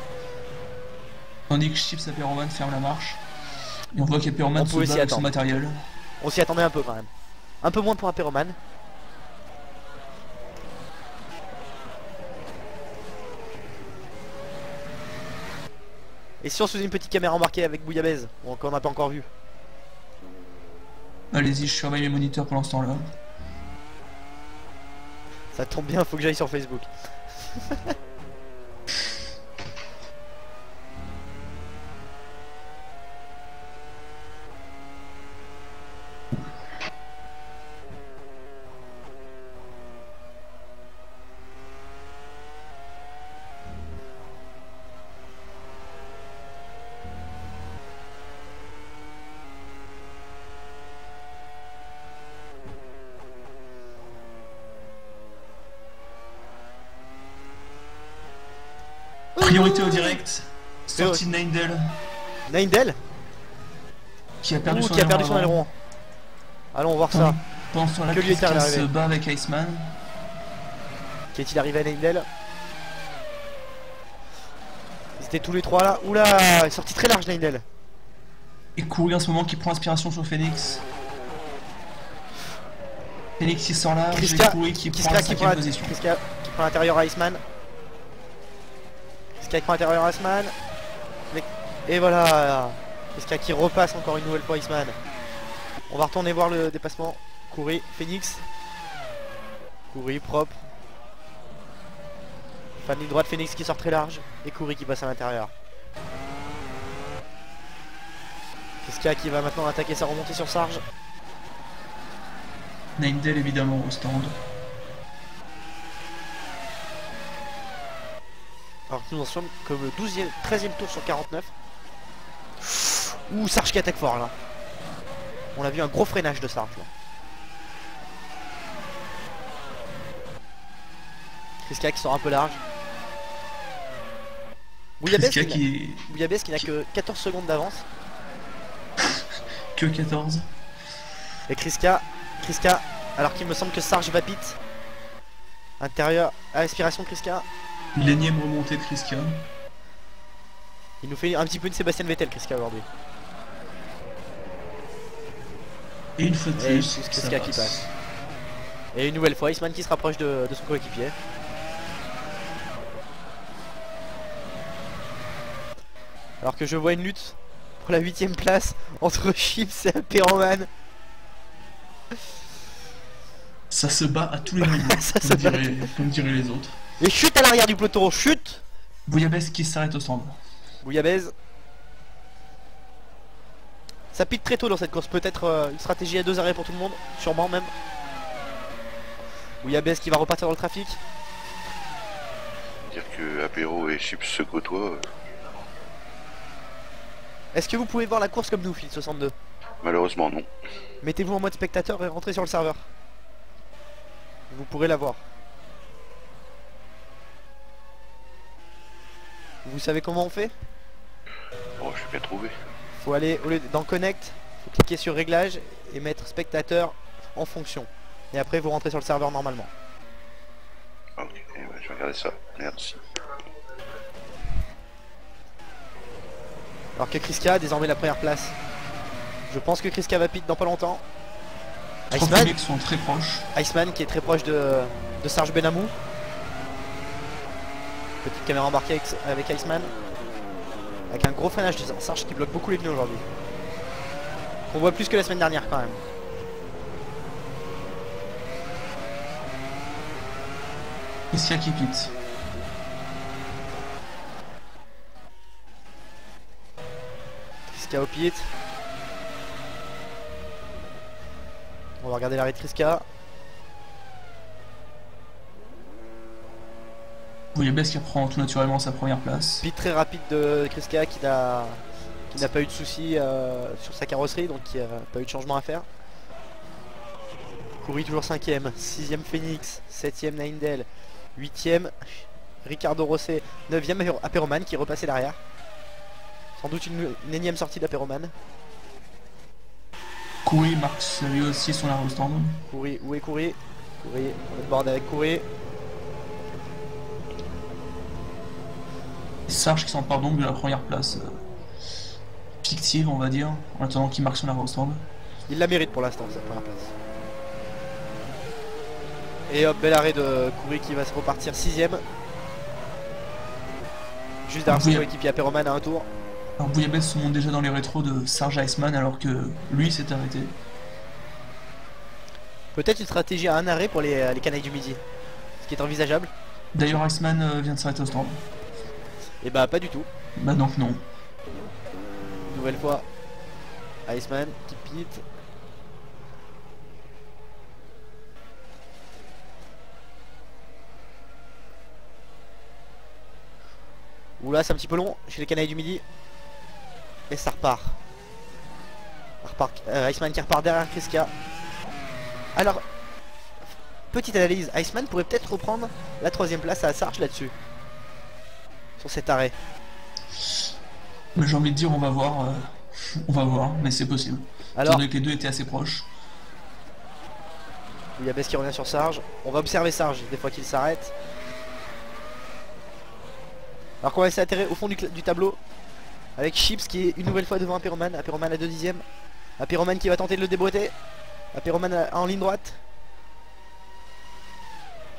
S3: Tandis que Chips Apéroman ferme la marche. Et on voit qu'Apéroman se bat avec son matériel.
S2: On s'y attendait un peu quand même. Un peu moins pour Apéroman. Et si on se faisait une petite caméra embarquée avec Bouillabaisse, qu'on n'a pas encore vu?
S3: Allez-y, je surveille mes moniteurs pour l'instant là.
S2: Ça tombe bien, faut que j'aille sur Facebook.
S3: Priorité au direct, sortie de Ninedale.
S2: Ninedale
S3: qui a perdu
S2: son aileron. Allons voir ça.
S3: Pendant ce temps-là, Kriska se bat avec Iceman.
S2: Qu'est-il arrivé à Ninedale? Ils étaient tous les trois là. Oula, il est sorti très large Ninedale.
S3: Et Kuri en ce moment qui prend inspiration sur Phoenix. Phoenix qui sort là,
S2: Kriska
S3: Kuri qui prend la 5ème position.
S2: Kriska qui prend l'intérieur à Iceman. Kriska qui prend l'intérieur à Iceman. Et voilà, Kriska qui repasse encore une nouvelle fois Iceman. On va retourner voir le dépassement. Kuri, Phoenix. Kuri propre. Fin de ligne droite, Phoenix qui sort très large. Et Kuri qui passe à l'intérieur. Kriska qui va maintenant attaquer sa remontée sur Sarge.
S3: Ninedale évidemment au stand.
S2: Alors nous en sommes comme le 13ème tour sur 49. Ouh, Sarge qui attaque fort là. On a vu un gros freinage de Sarge là. Kriska qui sort un peu large. Bouillabaisse qui n'a que 14 secondes d'avance.
S3: Que 14.
S2: Et Kriska, alors qu'il me semble que Sarge va pit. Intérieur à aspiration Kriska.
S3: L'énième remontée de Kriska.
S2: Il nous fait un petit peu une Sébastien Vettel Kriska aujourd'hui.
S3: Et une fois de plus,
S2: Kriska qui passe. Et une nouvelle fois Iceman qui se rapproche de son coéquipier. Alors que je vois une lutte pour la 8ème place entre Chips et Apéroman.
S3: Ça se bat à tous les niveaux, comme diraient les autres.
S2: Et chute à l'arrière du peloton, chute.
S3: Bouillabaisse qui s'arrête au stand.
S2: Bouillabaisse. Ça pique très tôt dans cette course, peut-être une stratégie à 2 arrêts pour tout le monde, sûrement même. Bouillabaisse qui va repartir dans le trafic.
S9: Dire que Apéro et Chips se côtoient.
S2: Est-ce que vous pouvez voir la course comme nous, Phil 62?
S9: Malheureusement non.
S2: Mettez-vous en mode spectateur et rentrez sur le serveur. Vous pourrez la voir. Vous savez comment on fait?
S9: Oh, je vais bien trouver.
S2: Faut aller dans Connect, faut cliquer sur Réglage et mettre spectateur en fonction. Et après vous rentrez sur le serveur normalement.
S9: Ok, je vais regarder ça. Merci.
S2: Alors que Kriska a désormais la première place. Je pense que Kriska va pit dans pas longtemps.
S3: Iceman sont très proches.
S2: Iceman qui est très proche de Sarge Benamou. Petite caméra embarquée avec Iceman. Avec un gros freinage de Sarge qui bloque beaucoup les pneus aujourd'hui. On voit plus que la semaine dernière quand même.
S3: Kriska qui pit.
S2: Kriska au pit. On va regarder l'arrêt de Kriska.
S3: Bouillabaisse qui reprend tout naturellement sa première place.
S2: Pit très rapide de Kriska qui n'a pas eu de soucis sur sa carrosserie, donc qui n'a pas eu de changement à faire. Coury toujours 5ème, 6ème Phoenix, 7ème Naindel, 8ème Ricardo Rosset, 9ème Aperoman qui est repassé derrière. Sans doute une énième sortie d'Aperoman.
S3: Coury marque lui aussi son arrêt au stand.
S2: Coury, où est Coury? Coury, on est de bord avec Coury.
S3: Sarge qui s'empare donc de la première place fictive, on va dire, en attendant qu'il marque son arrêt au stand.
S2: Il la mérite pour l'instant, sa première place. Et hop, bel arrêt de Coury qui va se repartir 6ème. Juste derrière son coéquipier Aperoman à un tour.
S3: Alors Bouillabaisse se monte déjà dans les rétros de Sarge Iceman alors que lui s'est arrêté.
S2: Peut-être une stratégie à un arrêt pour les canailles du midi, ce qui est envisageable.
S3: D'ailleurs Iceman vient de s'arrêter au stand.
S2: Et bah pas du tout.
S3: Bah donc non.
S2: Nouvelle fois, Iceman qui pite. Oula, c'est un petit peu long chez les canailles du midi. Et ça repart. Iceman qui repart derrière Kriska. Alors, petite analyse, Iceman pourrait peut-être reprendre la 3ème place à Sarge là-dessus. Sur cet arrêt.
S3: Mais j'ai envie de dire on va voir, mais c'est possible.
S2: Alors,
S3: que les deux étaient assez proches.
S2: il y a Bess qui revient sur Sarge. On va observer Sarge des fois qu'il s'arrête. Alors qu'on va essayer d'atterrir au fond du tableau avec Chips qui est une nouvelle fois devant Aperoman. Aperoman à 2 dixièmes. Aperoman qui va tenter de le déboîter. Aperoman en ligne droite.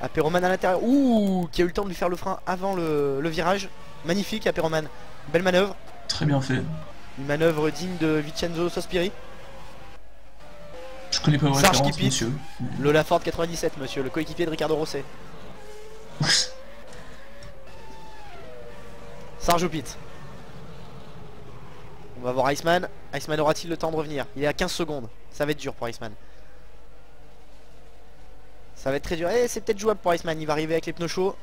S2: Aperoman à l'intérieur. Ouh, qui a eu le temps de lui faire le frein avant le virage. Magnifique Aperoman. Belle manœuvre.
S3: Très bien fait.
S2: Une manœuvre digne de Vincenzo Sospiri.
S3: Je connais pas vos
S2: Sarge
S3: références,
S2: qui pite.
S3: monsieur.
S2: Lola Ford 97, monsieur, le coéquipier de Ricardo Rosset. Sarge au pit. On va voir Iceman. Iceman aura-t-il le temps de revenir? Il est à 15 secondes. Ça va être dur pour Iceman. Ça va être très dur. Et c'est peut-être jouable pour Iceman. Il va arriver avec les pneus chauds.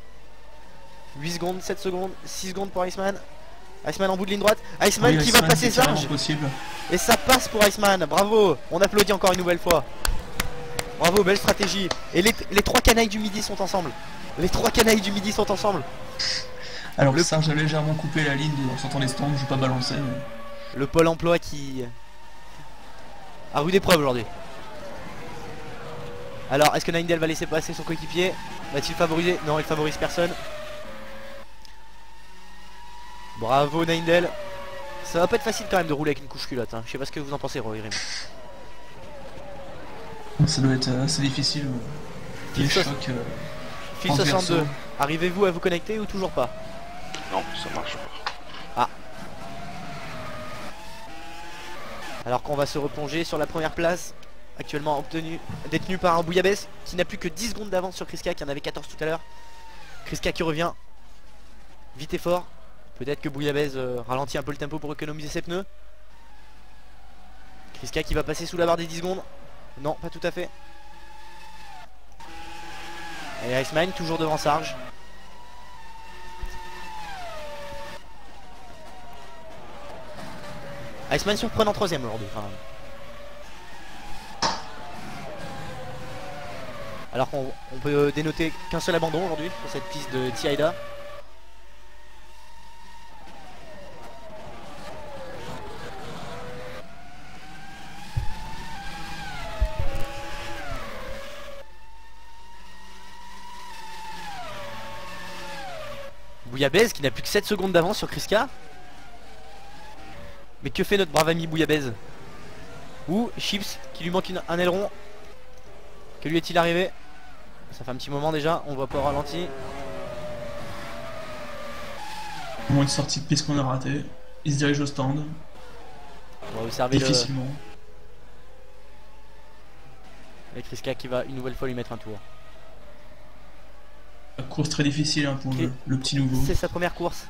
S2: 8 secondes, 7 secondes, 6 secondes pour Iceman. Iceman en bout de ligne droite. Iceman
S3: Oui,
S2: qui va
S3: Iceman,
S2: passer
S3: c'est
S2: Sarge.
S3: possible.
S2: Et ça passe pour Iceman. Bravo. On applaudit encore une nouvelle fois. Bravo, belle stratégie. Et les 3 canailles du midi sont ensemble. Les 3 canailles du midi sont ensemble.
S3: Alors le Sarge a légèrement coupé la ligne en sortant les stands, je vais pas balancer. Mais...
S2: Le pôle emploi qui a rude épreuve aujourd'hui. Alors est-ce que Naindel va laisser passer son coéquipier? Va-t-il favoriser? Non, il favorise personne. Bravo Naindel. Ça va pas être facile quand même de rouler avec une couche culotte, hein. Je sais pas ce que vous en pensez, Rohirrim.
S3: Ça doit être assez difficile. Les chocs
S2: Phil 62, arrivez-vous à vous connecter ou toujours pas?
S9: Non, ça marche pas.
S2: Ah. Alors qu'on va se replonger sur la première place, actuellement détenue par un Bouillabaisse qui n'a plus que 10 secondes d'avance sur Kriska qui en avait 14 tout à l'heure. Kriska qui revient vite et fort. Peut-être que Bouillabaisse ralentit un peu le tempo pour économiser ses pneus. Kriska qui va passer sous la barre des 10 secondes. Non, pas tout à fait. Et Iceman toujours devant Sarge. Iceman surprenant 3ème aujourd'hui quand même. Alors qu'on peut dénoter qu'un seul abandon aujourd'hui sur cette piste de Tiaida. Bouillabaisse qui n'a plus que 7 secondes d'avance sur Kriska. Mais que fait notre brave ami Bouillabaisse? Ou Chips qui lui manque un aileron. Que lui est-il arrivé? Ça fait un petit moment déjà, on voit pas au ralenti.
S3: Au moins une sortie de piste qu'on a ratée. Il se dirige au stand.
S2: On va observer
S3: difficilement.
S2: Et Kriska qui va une nouvelle fois lui mettre un tour.
S3: Une course très difficile hein, pour le petit nouveau.
S2: C'est sa première course.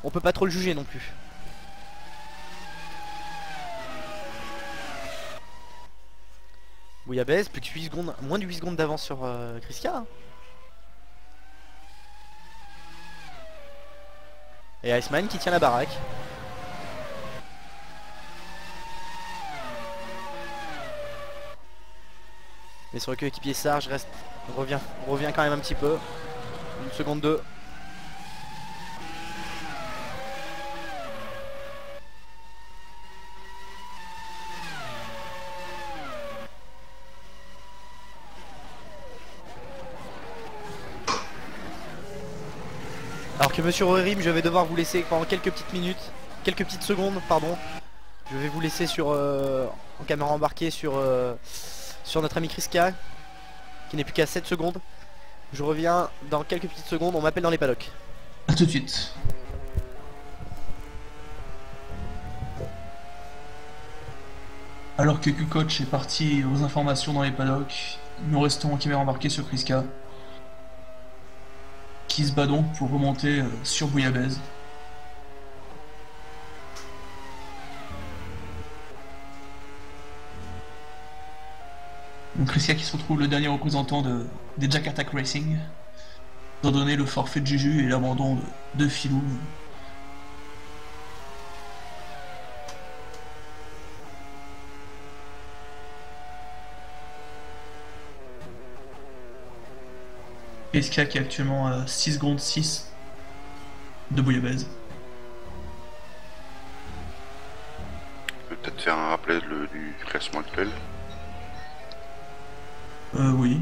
S2: On peut pas trop le juger non plus. Bouillabaisse, plus que 8 secondes, moins de 8 secondes d'avance sur Kriska. Et Iceman qui tient la baraque. Mais sur le coéquipier Sarge revient quand même un petit peu. Une seconde 2. Alors que monsieur Roerim, je vais devoir vous laisser pendant quelques petites secondes, pardon. Je vais vous laisser sur en caméra embarquée sur notre ami Kriska, qui n'est plus qu'à 7 secondes. Je reviens dans quelques petites secondes, on m'appelle dans les paddocks.
S3: A tout de suite. Alors que Q-Coach est parti aux informations dans les paddocks, nous restons en caméra embarquée sur Kriska, qui se bat donc pour remonter sur Bouillabaisse. Donc Kriska qui se retrouve le dernier représentant des Jack Attack Racing, étant donné le forfait de Juju et l'abandon de Filou. Kriska qui est actuellement à 6 secondes 6 de Bouillabaisse.
S9: Peut-être faire un rappel du classement actuel.
S3: Oui.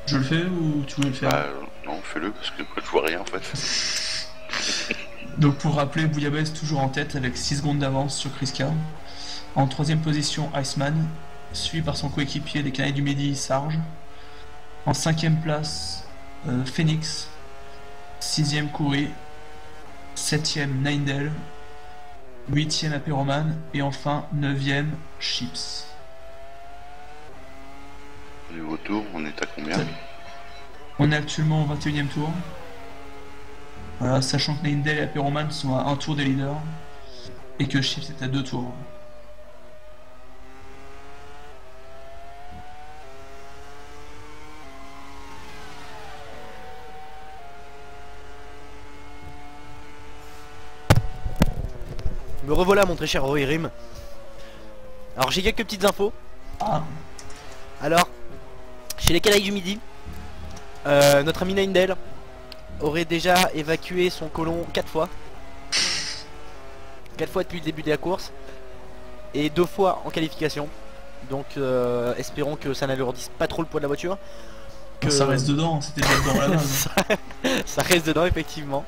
S3: Je le fais ou tu veux le faire?
S9: Bah non, fais-le parce que je vois rien en fait.
S3: Donc pour rappeler, Bouillabaisse toujours en tête avec 6 secondes d'avance sur Kriska. En troisième position, Iceman, suivi par son coéquipier des Canailles du Midi, Sarge. En cinquième place, Phoenix. Sixième, Kouri. Septième, Nindel. Huitième, Apéroman. Et enfin, neuvième, Chips.
S9: Niveau tour, on est à combien?
S3: On est actuellement au 21e tour. Voilà, sachant que Nindel et Apéroman sont à un tour des leaders. Et que Chips est à 2 tours.
S2: Me revoilà mon très cher Rohirrim. Alors j'ai quelques petites infos. Alors, chez les Canailles du Midi, notre ami Nindel aurait déjà évacué son colon 4 fois. 4 fois depuis le début de la course. Et 2 fois en qualification. Donc espérons que ça n'alourdisse pas trop le poids de la voiture. Que...
S3: Ça reste dedans, c'était déjà dedans à la base.
S2: ça reste dedans effectivement.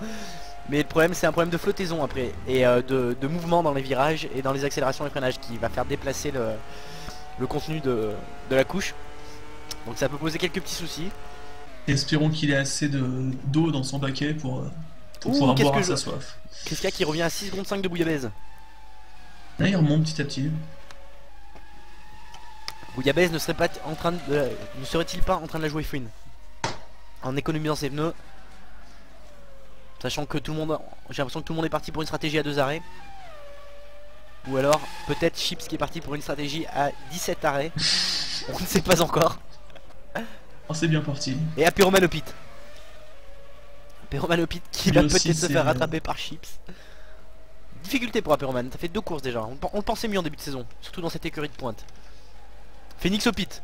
S2: Mais le problème c'est un problème de flottaison après. Et de mouvement dans les virages et dans les accélérations et freinages qui va faire déplacer le contenu de la couche. Donc ça peut poser quelques petits soucis.
S3: Espérons qu'il ait assez d'eau dans son baquet pour pouvoir boire à sa soif.
S2: Kriska qui revient à 6 secondes 5 de Bouillabaisse.
S3: Là il remonte petit à petit.
S2: Bouillabaisse ne serait-il pas en train de la jouer fine en économisant ses pneus, sachant que tout le monde, j'ai l'impression que tout le monde est parti pour une stratégie à 2 arrêts. Ou alors peut-être Chips qui est parti pour une stratégie à 17 arrêts. On ne sait pas encore.
S3: Oh, c'est bien parti.
S2: Et Apéroman au pit. Apéroman au pit qui va peut-être se faire rattraper par Chips. Difficulté pour Apéroman, ça fait 2 courses déjà. On le pensait mieux en début de saison, surtout dans cette écurie de pointe. Phoenix au pit.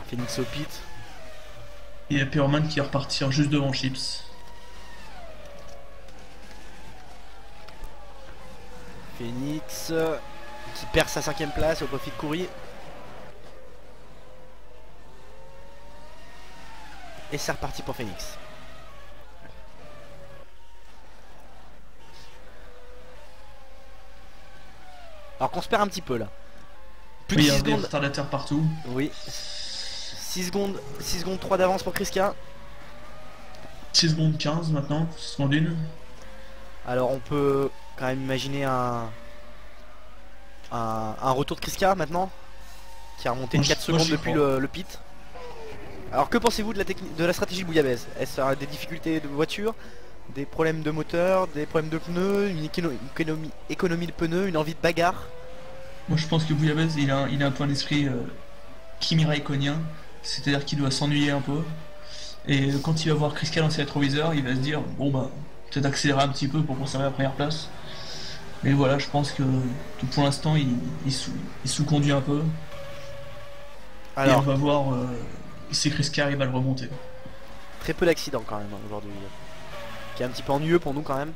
S2: Phoenix au pit.
S3: Et Apéroman qui va repartir juste devant Chips.
S2: Phoenix qui perd sa 5ème place au profit de Kouri. Et c'est reparti pour Phoenix. Alors qu'on se perd un petit peu là.
S3: Plus de 6 secondes. Il y a des retardateurs partout.
S2: Oui. 6 secondes 3 d'avance pour Kriska.
S3: 6 secondes 15 maintenant, 6 secondes 1.
S2: Alors on peut quand même imaginer un retour de Kriska maintenant, qui a remonté 4 secondes depuis le pit. Alors que pensez-vous de la stratégie Bouillabaisse? Est-ce des difficultés de voiture, des problèmes de moteur, des problèmes de pneus, une économie de pneus, une envie de bagarre?
S3: Moi je pense que Bouillabaisse il a un point d'esprit Kimi Raikkonien, c'est-à-dire qu'il doit s'ennuyer un peu. Et quand il va voir Chris Cal dans ses rétroviseurs, il va se dire bon bah peut-être accélérer un petit peu pour conserver la première place. Mais voilà, je pense que pour l'instant il sous-conduit un peu.
S2: Alors,
S3: et on va voir si Chris Cal arrive à le remonter.
S2: très peu d'accidents quand même hein, aujourd'hui. Qui est un petit peu ennuyeux pour nous quand même.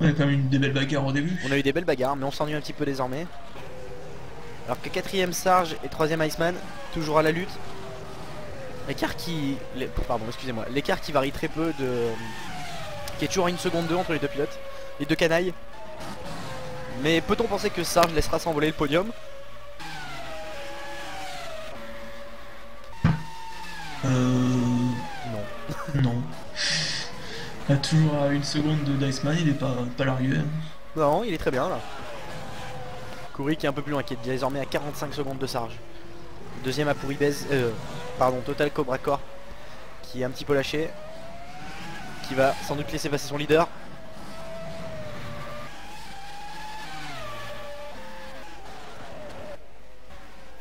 S3: On a quand même eu des belles bagarres au début.
S2: On a eu des belles bagarres, mais on s'ennuie un petit peu désormais. Alors que 4ème Sarge et 3ème Iceman, toujours à la lutte. L'écart qui... Pardon, excusez-moi. L'écart qui varie très peu de... Qui est toujours à 1 seconde 2 entre les deux pilotes. Les deux canailles. Mais peut-on penser que Sarge laissera s'envoler le podium?
S3: Non. Non. Là, toujours à 1 seconde de Diceman, il est pas largué.
S2: Non, il est très bien là. Coury qui est un peu plus loin, qui est désormais à 45 secondes de Sarge. Deuxième à Pouribez, pardon, Total Cobra Corp, qui est un petit peu lâché. Qui va sans doute laisser passer son leader.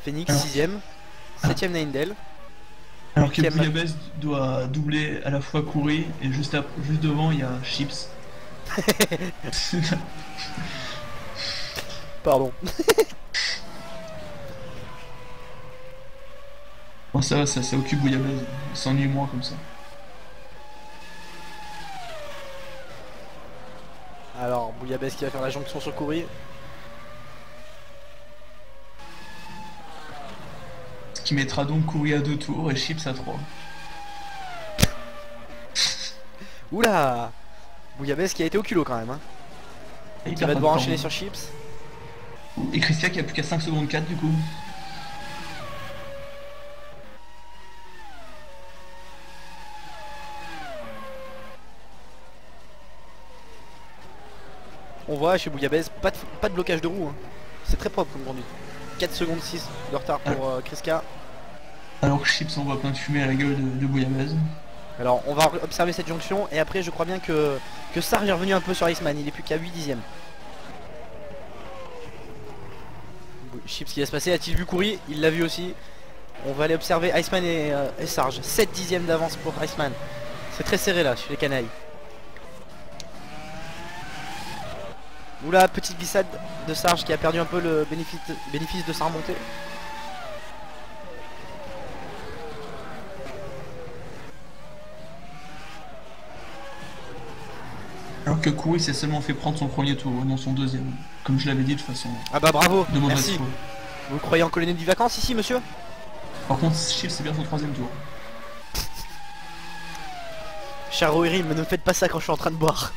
S2: Phoenix 6ème, 7ème Naindel.
S3: Alors que Bouillabaisse doit doubler à la fois Coury et juste devant il y a Chips.
S2: Pardon.
S3: Bon ça va, ça occupe Bouillabaisse, il s'ennuie moins comme ça.
S2: Alors Bouillabaisse qui va faire la jonction sur Coury.
S3: Ce qui mettra donc Coury à 2 tours et Chips à 3.
S2: Oula, Bouillabaisse qui a été au culot quand même hein.
S3: Et
S2: il va devoir enchaîner sur Chips.
S3: Et Christian qui a plus qu'à 5 secondes 4 du coup.
S2: On voit chez Bouillabaisse pas de blocage de roue hein. C'est très propre comme conduite. 4 secondes 6 de retard pour Kriska.
S3: Alors que Chips envoie plein de fumée à la gueule de Bouillabaisse.
S2: Alors on va observer cette jonction et après je crois bien que Sarge est revenu un peu sur Iceman, il est plus qu'à 8 dixièmes. Chips qui laisse passer, a-t-il vu Coury? Il l'a vu aussi. On va aller observer Iceman et Sarge. 7 dixièmes d'avance pour Iceman. C'est très serré là chez les canailles. Oula, petite glissade de Sarge qui a perdu un peu le bénéfice de sa remontée.
S3: Alors que Coury s'est seulement fait prendre son premier tour, non son deuxième. Comme je l'avais dit de façon...
S2: Ah bah bravo,
S3: de mauvaise
S2: merci.
S3: foi.
S2: Vous croyez en colonie de vacances ici monsieur?
S3: Par contre Chips c'est bien son troisième tour.
S2: Cher Rohirrim, ne me faites pas ça quand je suis en train de boire.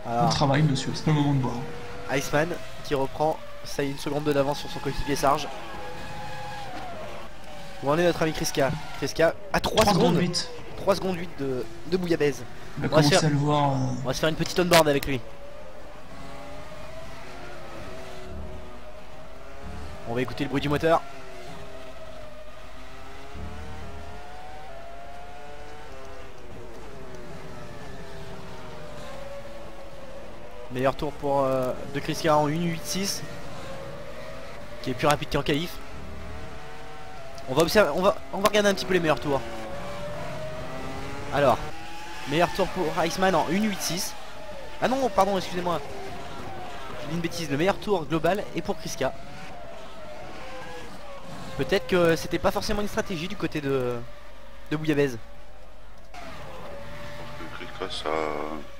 S3: On travaille monsieur, c'est pas le moment de boire.
S2: Iceman qui reprend, ça y est, 1 seconde 2 d'avance sur son coéquipier Sarge. Où en est notre ami Kriska? Kriska à 3 secondes
S3: 8.
S2: 3 secondes 8 de Bouillabaisse.
S3: On va commencer à le voir...
S2: On va se faire une petite on-board avec lui. On va écouter le bruit du moteur. Meilleur tour pour de Kriska en 1.8.6 qui est plus rapide qu'en qualif. On va observer, on va regarder un petit peu les meilleurs tours. Alors, meilleur tour pour Iceman en 1.8.6. Ah non, pardon, excusez-moi. J'ai dit une bêtise, le meilleur tour global est pour Kriska. Peut-être que c'était pas forcément une stratégie du côté de Bouillabaisse.
S9: Kriska, ça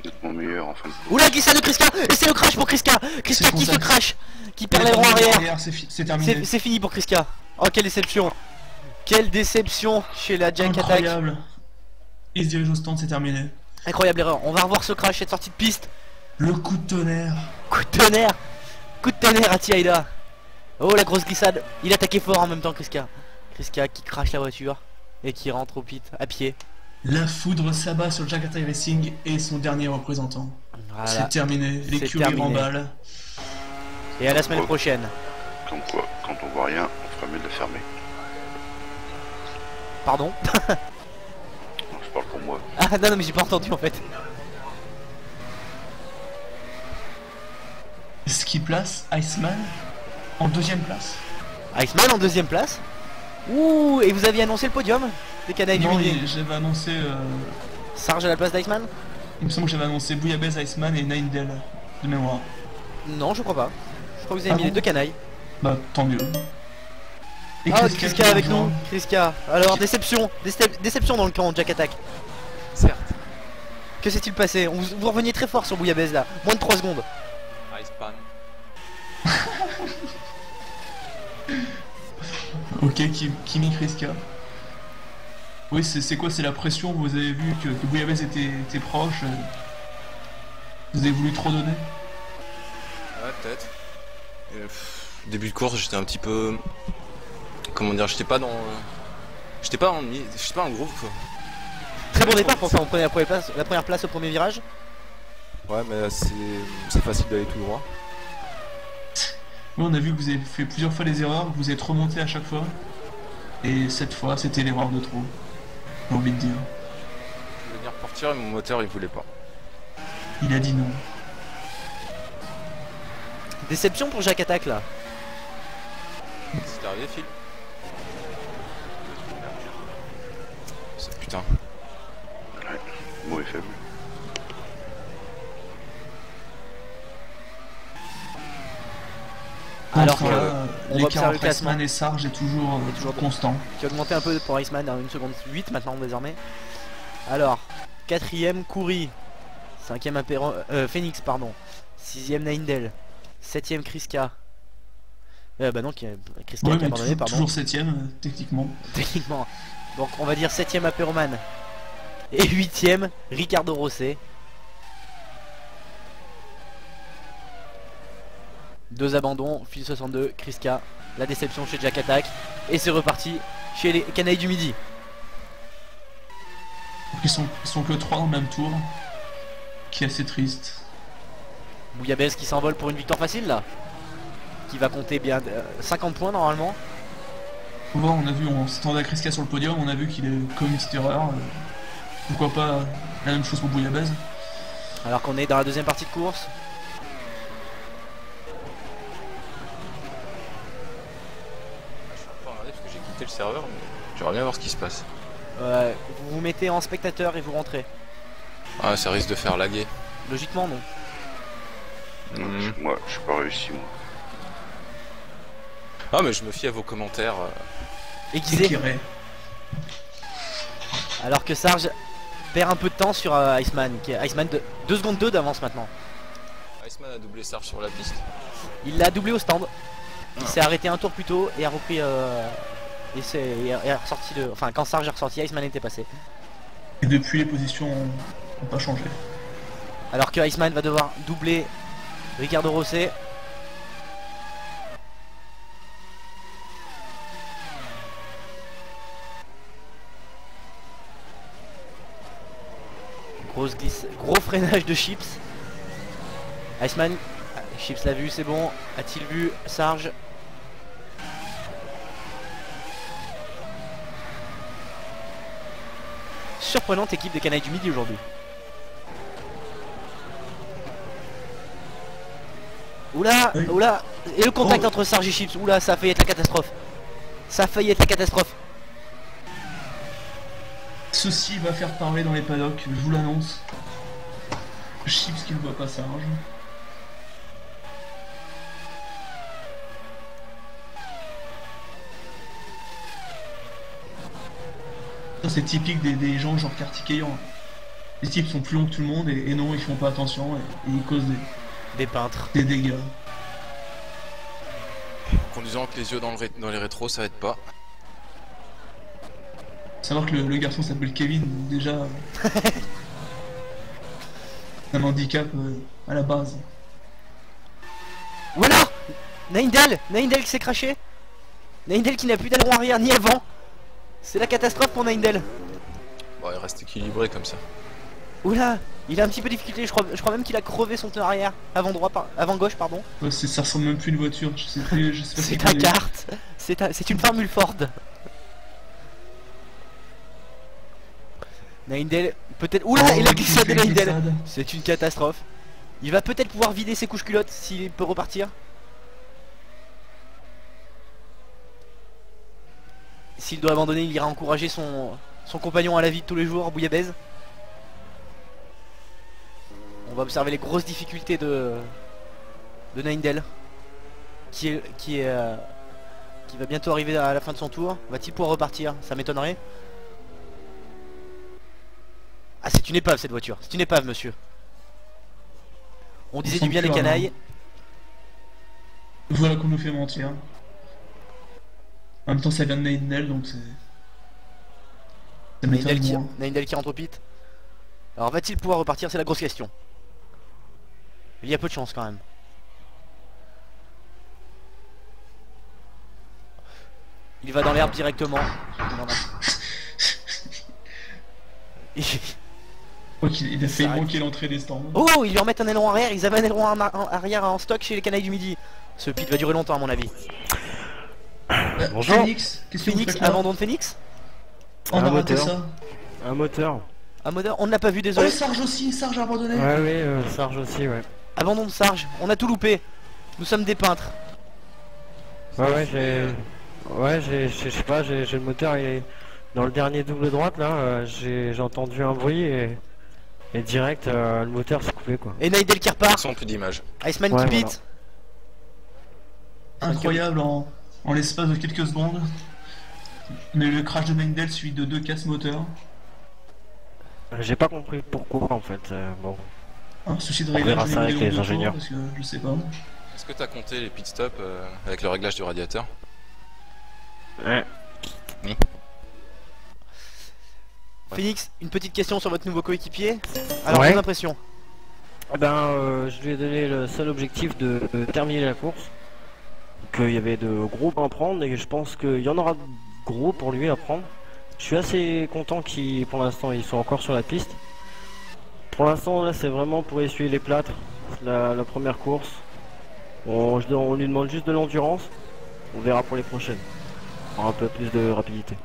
S9: nettement meilleur en fin de course.
S2: Oula, glissade de Kriska. Et c'est le crash pour Kriska. Kriska qui se crash, qui perd les ronds arrière.
S3: C'est terminé.
S2: C'est fini pour Kriska. Oh, quelle déception. Quelle déception chez la Jack Attack.
S3: Incroyable. Il se dirige au stand, c'est terminé.
S2: Incroyable erreur. On va revoir ce crash, cette sortie de piste.
S3: Le coup de tonnerre.
S2: Coup de tonnerre. Coup de tonnerre à Tiaida. Oh, la grosse glissade. Il attaquait fort en même temps que Kriska. Kriska qui crache la voiture et qui rentre au pit à pied.
S3: La foudre s'abat sur Jack Attack Racing et son dernier représentant.
S2: Voilà.
S3: C'est terminé. L'écurie remballe.
S2: Et à la semaine prochaine.
S9: Comme quoi, quand on voit rien, on fera mieux de la fermer.
S2: Pardon.
S9: Non, je parle pour moi.
S2: Ah non, mais j'ai pas entendu en fait.
S3: Ce qui place Iceman en 2ème place.
S2: Iceman en 2ème place. Ouh, et vous aviez annoncé le podium des canailles du
S3: Non,
S2: midi.
S3: j'avais annoncé.
S2: Sarge à la place d'Iceman?
S3: Il me semble que j'avais annoncé Bouillabaisse, Iceman et Nindel de mémoire.
S2: Non, je crois pas. Je crois que vous avez
S3: Ah
S2: mis
S3: bon
S2: les deux canailles.
S3: Bah, tant mieux. Et
S2: Ah,
S3: Kriska
S2: Kriska
S3: qui
S2: avec
S3: rejoint.
S2: nous. Kriska. Alors, déception. Déception dans le camp Jack Attack.
S10: Certes.
S2: Que s'est-il passé? Vous reveniez très fort sur Bouillabaisse là. Moins de 3 secondes.
S10: Icepan.
S3: Ok, Kimi Kriska. Oui, c'est quoi? C'est la pression? Vous avez vu que Bouillabaisse était proche. Vous avez voulu trop donner?
S10: Ouais, peut-être. Début de course, j'étais un petit peu. Comment dire? J'étais pas en groupe quoi.
S2: Très bon départ pour ça. On prenait la première place au premier virage.
S10: Ouais, mais c'est facile d'aller tout droit.
S3: Oui, on a vu que vous avez fait plusieurs fois les erreurs, vous êtes remonté à chaque fois. Et cette fois, c'était l'erreur de trop. J'ai envie de dire.
S10: Je voulais venir partir et mon moteur il voulait pas.
S3: Il a dit non.
S2: Déception pour Jack Attack là.
S10: C'est arrivé, Phil. Putain.
S9: Ouais, le mot est faible.
S2: Alors
S3: Contre,
S2: on va
S3: l'écart
S2: observer le
S3: entre
S2: classement.
S3: Iceman et Sarge est toujours, constant.
S2: Qui a augmenté un peu pour Iceman à 1 seconde 8 maintenant désormais. Alors, 4ème Kouri, 5ème Phoenix pardon, 6ème Nindel, 7ème Kriska. Bah non, Kriska
S3: Ouais,
S2: qui a
S3: mais
S2: abandonné pardon.
S3: toujours 7ème, techniquement.
S2: Techniquement. Donc on va dire 7ème Aperoman. Et 8ème Ricardo Rosset. 2 abandons, Phil 62, Kriska, la déception chez Jack Attack. Et c'est reparti chez les canailles du midi.
S3: Donc ils sont que 3 dans le même tour. Qui est assez triste.
S2: Bouillabaisse qui s'envole pour une victoire facile là. Qui va compter bien 50 points normalement.
S3: Faut voir, on a vu, on s'attendait à Kriska sur le podium, on a vu qu'il est comme une petite erreur. Pourquoi pas la même chose pour Bouillabaisse.
S2: Alors qu'on est dans la deuxième partie de course.
S10: Je suis un peu emmerdé parce que j'ai quitté le serveur, mais j'aimerais bien voir ce qui se passe.
S2: Vous vous mettez en spectateur et vous rentrez.
S10: Ah, ça risque de faire laguer.
S2: Logiquement non.
S9: Moi, je suis pas réussi, moi.
S10: Ah, mais je me fie à vos commentaires.
S2: Aiguisé. Alors que Sarge perd un peu de temps sur Iceman. Iceman de 2 secondes 2 d'avance maintenant.
S10: Iceman a doublé Sarge sur la piste.
S2: Il l'a doublé au stand. Il s'est arrêté un tour plus tôt et a repris et est ressorti de. Enfin quand Sarge est ressorti, Iceman était passé.
S3: Et depuis les positions n'ont pas changé.
S2: Alors que Iceman va devoir doubler Ricardo Rosset. Gros freinage de Chips. Iceman, Chips l'a vu, c'est bon. A-t-il vu Sarge? Surprenante équipe des canailles du midi aujourd'hui. Oula, oula. Et le contact entre Sarge et Chips. Oula, ça a failli être la catastrophe. Ça a failli être la catastrophe.
S3: Ceci va faire parler dans les paddocks, je vous l'annonce. Chips qui ne voit pas Sarge. Ça c'est typique des gens genre Kartikeyan. Les types sont plus longs que tout le monde et non, ils font pas attention et ils causent
S2: des peintres.
S3: Des dégâts.
S10: En conduisant avec les yeux dans les rétros, ça aide pas.
S3: Savoir que le garçon s'appelle Kevin, déjà un handicap à la base.
S2: Voilà. Nindel qui s'est craché. Nindel qui n'a plus d'aileron arrière ni avant. C'est la catastrophe pour Nindel.
S10: Bon, il reste équilibré comme ça.
S2: Oula, il a un petit peu de difficulté, je crois même qu'il a crevé son pneu arrière, avant gauche pardon.
S3: Ouais, ça ressemble même plus à une voiture, je sais pas
S2: c'est ta carte, c'est une formule Ford. Nindel, peut-être... Oula, il a glissade de Nindel. C'est une catastrophe. Il va peut-être pouvoir vider ses couches culottes s'il peut repartir. s'il doit abandonner, il ira encourager son compagnon à la vie de tous les jours, Bouillabaisse. On va observer les grosses difficultés de Neindel, qui va bientôt arriver à la fin de son tour. Va-t-il pouvoir repartir? Ça m'étonnerait. Ah, c'est une épave cette voiture, c'est une épave, monsieur. On disait du bien des canailles.
S3: Voilà qu'on nous fait mentir. En même temps, ça vient de Neindel, donc c'est...
S2: Neindel qui rentre au pit. Alors va-t-il pouvoir repartir? C'est la grosse question. Il y a peu de chance quand même. Il va dans l'herbe directement.
S3: Il a fait manquer l'entrée des stands.
S2: Oh, ils lui remettent un aileron arrière. Ils avaient un aileron arrière en stock chez les canailles du midi. Ce pit va durer longtemps à mon avis.
S3: Bonjour. Phoenix,
S2: abandon de Phoenix.
S3: On a raté ça.
S11: Un moteur.
S2: Un moteur, on ne l'a pas vu, désolé.
S3: Oh, Sarge aussi, Sarge a abandonné.
S11: Ouais, oui, Sarge aussi, ouais.
S2: Abandon de Sarge, on a tout loupé. Nous sommes des peintres.
S11: Ouais, je sais pas, j'ai le moteur, il est dans le dernier double droite là, j'ai entendu un bruit et direct le moteur s'est coupé quoi.
S2: Et Neindel qui repart.
S10: Sans plus d'image.
S2: Iceman qui pit.
S3: Voilà. Incroyable en l'espace de quelques secondes. Mais le crash de Neindel suivi de 2 casses moteurs.
S11: J'ai pas compris pourquoi en fait, bon.
S3: Un souci de
S11: réglage. On verra ça avec les ingénieurs.
S3: Parce que je sais pas.
S10: Est-ce que t'as compté les pit stops avec le réglage du radiateur?
S11: Ouais.
S10: Oui.
S2: Phoenix, une petite question sur votre nouveau coéquipier. Alors,
S11: ouais.
S2: Vos impressions?
S11: Eh ben, je lui ai donné le seul objectif de terminer la course. Qu'il y avait de gros à prendre et je pense qu'il y en aura de gros pour lui à prendre. Je suis assez content qu'il, pour l'instant, ils sont encore sur la piste. Pour l'instant, là, c'est vraiment pour essuyer les plâtres. La première course. On lui demande juste de l'endurance. On verra pour les prochaines. Un peu plus de rapidité.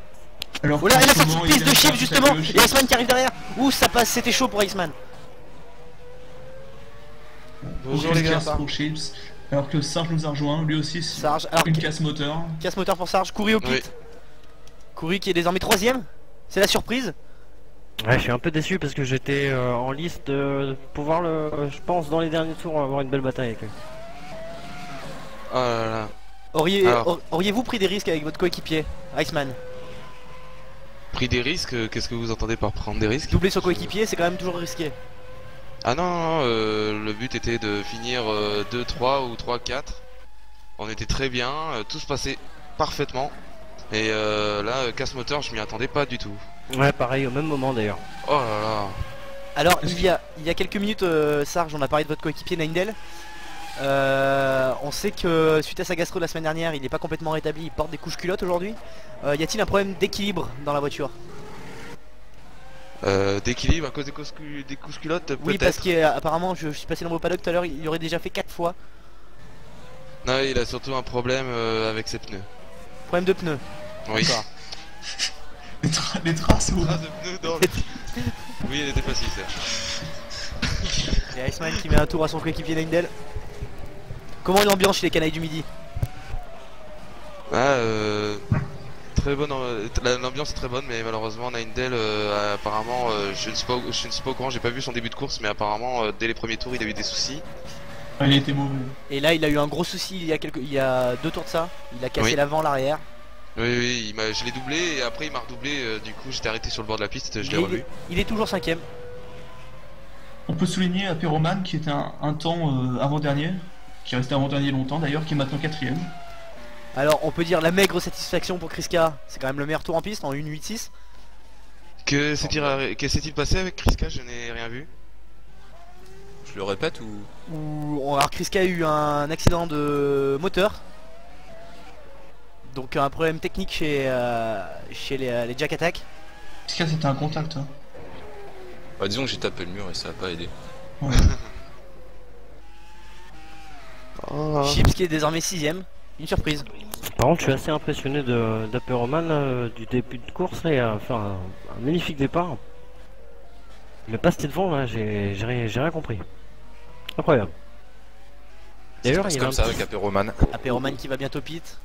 S2: Alors, oh là, il a sorti une piste de chips justement. Et Iceman qui arrive derrière. Ouh, ça passe, c'était chaud pour Iceman.
S3: Bonjour les gars. Pour Chips. Alors que Sarge nous a rejoint, lui aussi.
S2: Sarge, alors
S3: une casse moteur.
S2: Casse moteur pour Sarge. Coury au pit. Oui. Coury qui est désormais 3ème. C'est la surprise.
S11: Ouais, je suis un peu déçu parce que j'étais en liste de pouvoir je pense dans les derniers tours avoir une belle bataille avec eux.
S10: Oh là là.
S2: Auriez-vous pris des risques avec votre coéquipier, Iceman?
S12: Pris des risques? Qu'est-ce que vous entendez par prendre des risques?
S2: Doubler son coéquipier, c'est quand même toujours risqué.
S12: Ah non, le but était de finir 2-3 ou 3-4. On était très bien, tout se passait parfaitement. Et là, casse moteur, je m'y attendais pas du tout.
S11: Ouais, pareil, au même moment d'ailleurs.
S12: Oh là là.
S2: Alors, il y a quelques minutes, Sarge, on a parlé de votre coéquipier Neindel. On sait que suite à sa gastro la semaine dernière, il n'est pas complètement rétabli, il porte des couches culottes aujourd'hui. Y a-t-il un problème d'équilibre dans la voiture?
S12: D'équilibre à cause des couches culottes peut-être?
S2: Oui, parce qu'apparemment, je suis passé dans vos paddocks tout à l'heure, il aurait déjà fait 4 fois.
S12: Non, il a surtout un problème avec ses pneus.
S2: Problème de pneus?
S12: Oui.
S3: Les traces ou...
S12: de pneus dans le... Oui, elle était facile, ça.
S2: Et Iceman qui met un tour à son coéquipier Neindel. Comment est l'ambiance chez les canailles du midi?
S12: Très bonne, l'ambiance est très bonne, mais malheureusement Neindel apparemment je ne suis pas au courant, j'ai pas vu son début de course, mais apparemment dès les premiers tours il a eu des soucis.
S3: Ah, il a été mauvais.
S2: Et là il a eu un gros souci il y a 2 tours de ça, il a cassé l'avant, l'arrière.
S12: Oui, je l'ai doublé et après il m'a redoublé, du coup j'étais arrêté sur le bord de la piste, je l'ai revu.
S2: Il est toujours 5ème.
S3: On peut souligner à Perroman qui était un temps avant-dernier, qui est resté avant-dernier longtemps d'ailleurs, qui est maintenant 4ème.
S2: Alors on peut dire la maigre satisfaction pour Kriska, c'est quand même le meilleur tour en piste en 1.8.6.
S12: Que s'est-il passé avec Kriska? Je n'ai rien vu.
S10: Je le répète ou...
S2: Alors Kriska a eu un accident de moteur. Donc un problème technique chez les Jack Attack.
S3: Kriska c'était un contact hein.
S10: Bah disons que j'ai tapé le mur et ça a pas aidé.
S3: Ouais.
S2: Chips qui est désormais 6ème. Une surprise.
S11: Par contre, je suis assez impressionné d'Aperoman du début de course. Là, il a fait un magnifique départ. Mais passer devant, là, j'ai rien compris. Incroyable.
S10: D'ailleurs, il y a comme ça avec Aperoman.
S2: Aperoman qui va bientôt pit.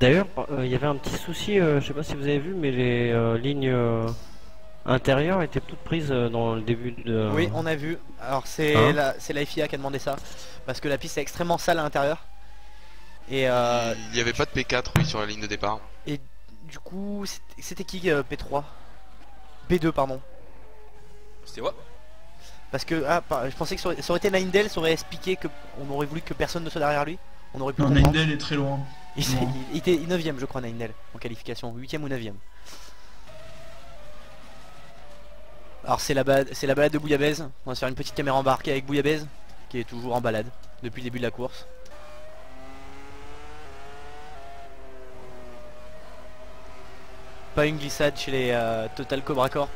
S11: D'ailleurs, il y avait un petit souci, je sais pas si vous avez vu, mais les lignes intérieures étaient toutes prises dans le début de...
S2: Oui, on a vu. Alors c'est
S11: Hein
S2: la FIA qui a demandé ça. Parce que la piste est extrêmement sale à l'intérieur. Et
S12: Il n'y avait pas de P4, oui, sur la ligne de départ.
S2: Et du coup, c'était qui P3 P2, pardon.
S10: C'était moi.
S2: Parce que je pensais que ça aurait été Nindel, ça aurait expliqué que on aurait voulu que personne ne soit derrière lui. On aurait pu
S3: Non,
S2: comprendre.
S3: Nindel est très loin.
S2: Il était 9ème je crois Nindel en qualification, 8ème ou 9ème. Alors c'est la balade de Bouillabaisse. On va se faire une petite caméra embarquée avec Bouillabaisse qui est toujours en balade depuis le début de la course. Pas une glissade chez les Total Cobra Corp.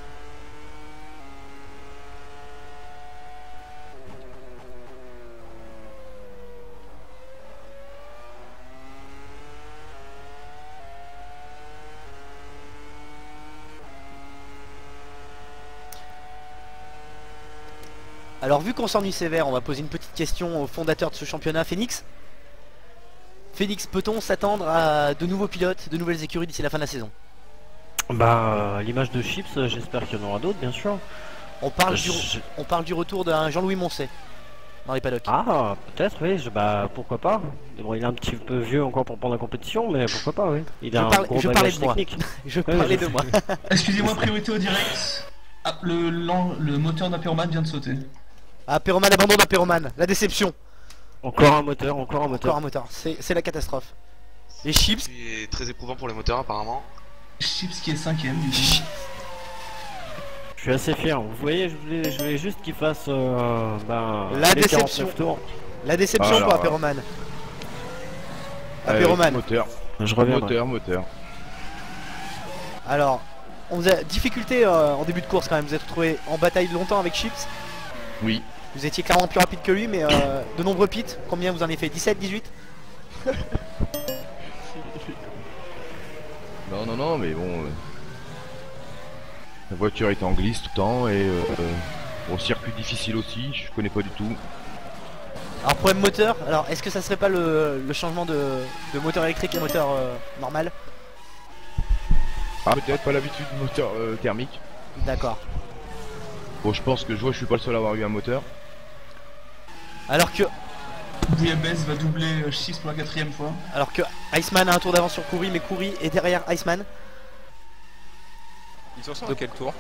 S2: Alors vu qu'on s'ennuie sévère, on va poser une petite question au fondateur de ce championnat, Phoenix. Phoenix, peut-on s'attendre à de nouveaux pilotes, de nouvelles écuries d'ici la fin de la saison?
S11: Bah, l'image de Chips, j'espère qu'il y en aura d'autres, bien sûr.
S2: On parle du retour d'un Jean-Louis Moncey dans les paddocks.
S11: Ah, peut-être, oui, bah pourquoi pas. Bon, il est un petit peu vieux encore pour prendre la compétition, mais pourquoi pas, oui. Il a un gros bagage technique.
S2: Je parlais de moi.
S3: Excusez-moi, priorité au direct. Ah, le moteur d'Apéroman vient de sauter.
S2: Apéroman, abandon d'Apéroman, la déception.
S11: Encore un moteur, encore un moteur.
S2: Encore un moteur, c'est la catastrophe. Les Chips.
S12: C'est très éprouvant pour les moteurs apparemment.
S3: Chips qui est 5ème du coup.
S11: Je suis assez fier, vous voyez, je voulais juste qu'il fasse
S2: la
S11: les
S2: déception.
S11: 49 tours.
S2: La déception
S8: Alors,
S2: pour Apéroman. Apéroman.
S8: Moteur.
S11: Je reviens.
S8: Moteur.
S2: Alors, on vous a difficulté en début de course quand même, vous êtes retrouvé en bataille longtemps avec Chips.
S8: Oui.
S2: Vous étiez clairement plus rapide que lui, mais de nombreux pits, combien vous en avez fait? 17, 18?
S8: Non, mais bon... la voiture est en glisse tout le temps et bon, circuit difficile aussi, je connais pas du tout.
S2: Alors problème moteur, alors est-ce que ça serait pas le changement de moteur électrique et moteur normal?
S8: Ah peut-être pas l'habitude du moteur thermique.
S2: D'accord.
S8: Bon je pense que je suis pas le seul à avoir eu un moteur.
S2: Alors que...
S3: Bouillabaisse va doubler Chips pour la 4ème fois.
S2: Alors que Iceman a un tour d'avance sur Kouri, mais Kouri est derrière Iceman.
S10: Ils en sont à quel tour?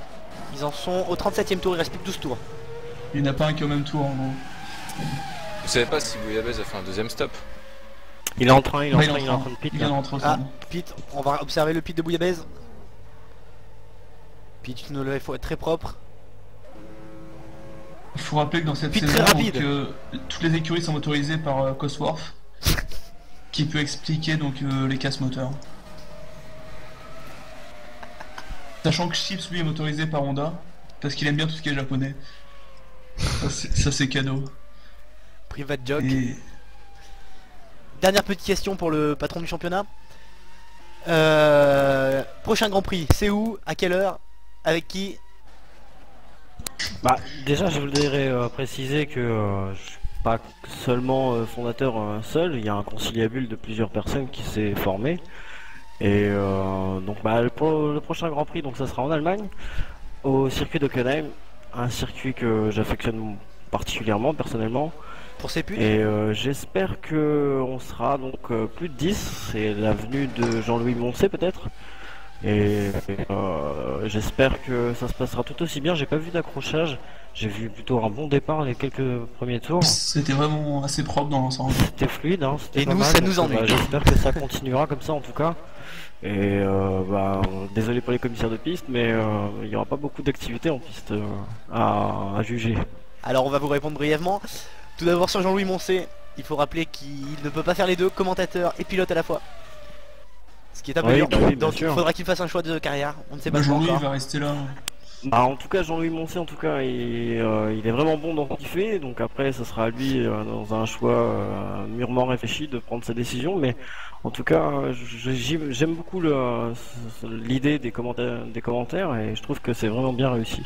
S2: Ils en sont au 37ème tour, il reste plus que 12 tours.
S3: Il n'y en a pas un qui est au même tour en gros.
S10: Vous savez pas si Bouillabaisse a fait un deuxième stop?
S11: Il est en train, il est en train de pit.
S3: Il vient de rentrer au
S2: Ah,
S3: sein.
S2: pit, on va observer le pit de Bouillabaisse. Pit, il faut être très propre.
S3: Il faut rappeler que dans cette
S2: Pit
S3: saison,
S2: très rapide.
S3: donc, toutes les écuries sont motorisées par Cosworth, qui peut expliquer donc les casses moteurs. Sachant que Chips lui est motorisé par Honda, parce qu'il aime bien tout ce qui est japonais. Ça c'est cadeau.
S2: Private joke.
S3: Et...
S2: Dernière petite question pour le patron du championnat. Prochain Grand Prix, c'est où? À quelle heure? Avec qui?
S11: Bah, déjà, je voudrais préciser que je suis pas seulement fondateur seul, il y a un conciliabule de plusieurs personnes qui s'est formé. Et donc bah, le prochain Grand Prix, donc ça sera en Allemagne, au circuit d'Hockenheim, un circuit que j'affectionne particulièrement personnellement.
S2: Pour ces putes.
S11: Et j'espère que on sera donc plus de 10, c'est l'avenue de Jean-Louis Moncey peut-être. Et j'espère que ça se passera tout aussi bien. J'ai pas vu d'accrochage, j'ai vu plutôt un bon départ les quelques premiers tours.
S3: C'était vraiment assez propre dans l'ensemble.
S11: C'était fluide, hein,
S2: et nous ça nous ennuie.
S11: J'espère que ça continuera comme ça en tout cas. Et bah, désolé pour les commissaires de piste, mais il n'y aura pas beaucoup d'activités en piste à juger.
S2: Alors on va vous répondre brièvement. Tout d'abord sur Jean-Louis Moncey, il faut rappeler qu'il ne peut pas faire les deux, commentateur et pilote à la fois. Ce qui est un peu dur, donc il faudra qu'il fasse un choix de carrière, on ne sait pas
S3: Jean-Louis
S2: encore.
S3: va rester là.
S11: Bah, en tout cas Jean-Louis Moncey, en tout cas il est vraiment bon dans ce qu'il fait, donc après ça sera à lui dans un choix mûrement réfléchi de prendre sa décision, mais en tout cas j'aime beaucoup l'idée des commentaires et je trouve que c'est vraiment bien réussi.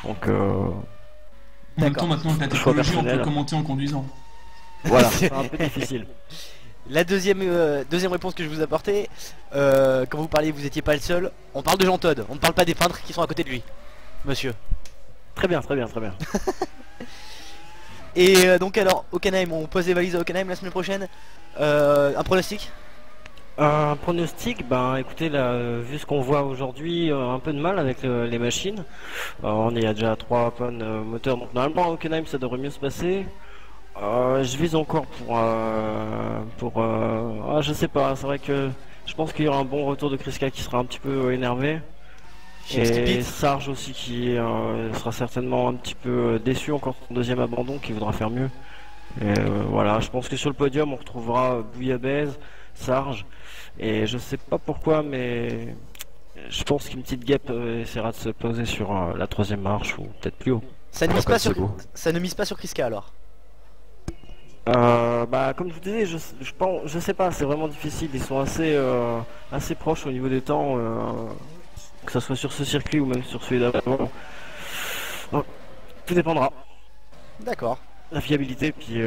S11: Donc
S3: en même temps maintenant avec la technologie on peut commenter en conduisant.
S11: Voilà, c'est un peu difficile.
S2: La deuxième réponse que je vous apportais, quand vous parliez, vous étiez pas le seul. On parle de Jean Todt, on ne parle pas des peintres qui sont à côté de lui, monsieur.
S11: Très bien, très bien, très bien.
S2: Et donc alors, Hockenheim, on pose les valises à Hockenheim la semaine prochaine. Un pronostic?
S11: Un pronostic, ben écoutez, là, vu ce qu'on voit aujourd'hui, un peu de mal avec les machines. On est à déjà 3 tonnes moteurs, donc normalement à Hockenheim ça devrait mieux se passer. Je vise encore je sais pas, c'est vrai que je pense qu'il y aura un bon retour de Kriska qui sera un petit peu énervé. Et Sarge aussi qui sera certainement un petit peu déçu encore son deuxième abandon, qui voudra faire mieux. Et voilà, je pense que sur le podium on retrouvera Bouillabaisse, Sarge, et je sais pas pourquoi, mais je pense qu'une petite guêpe essaiera de se poser sur la 3ème marche ou peut-être plus haut.
S2: Ça ne mise pas sur Kriska alors?
S11: Bah comme je vous disais, je sais pas, c'est vraiment difficile, ils sont assez proches au niveau des temps, que ça soit sur ce circuit ou même sur celui d'avant. Tout dépendra.
S2: D'accord.
S11: La fiabilité, puis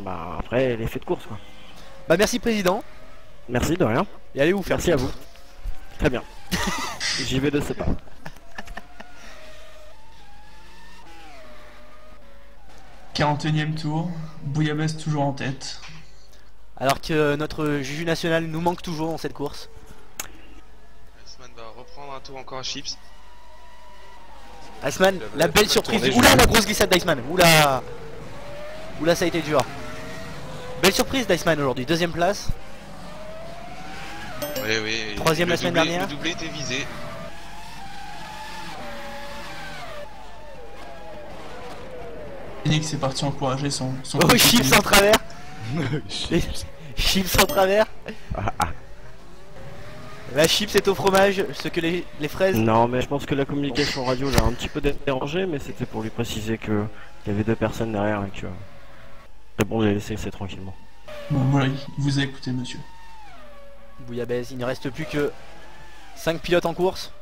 S11: bah après l'effet de course quoi.
S2: Bah merci président.
S11: Merci, de rien.
S2: Et allez vous faire.
S11: Merci à vous. Très bien. J'y vais de ce pas.
S3: « 41e tour, Bouillabaisse toujours en tête. »
S2: Alors que notre juge national nous manque toujours dans cette course.
S12: Iceman va reprendre un tour encore à Chips.
S2: Iceman, la belle surprise. Oula, la grosse glissade d'Iceman. Oula. Oula, ça a été dur. Belle surprise d'Iceman aujourd'hui, 2ème place.
S12: Oui, oui.
S2: 3ème la semaine dernière.
S12: Le doublé était visé.
S3: Phoenix est parti encourager son
S2: oh, Chips en travers. Chips en travers. La chips est au fromage, ce que les fraises...
S11: Non, mais je pense que la communication radio l'a un petit peu dérangé, mais c'était pour lui préciser qu'il y avait 2 personnes derrière et que... C'est bon de les laisser tranquillement.
S3: Bon, voilà, il vous a écouté, monsieur.
S2: Bouillabaisse, il ne reste plus que 5 pilotes en course.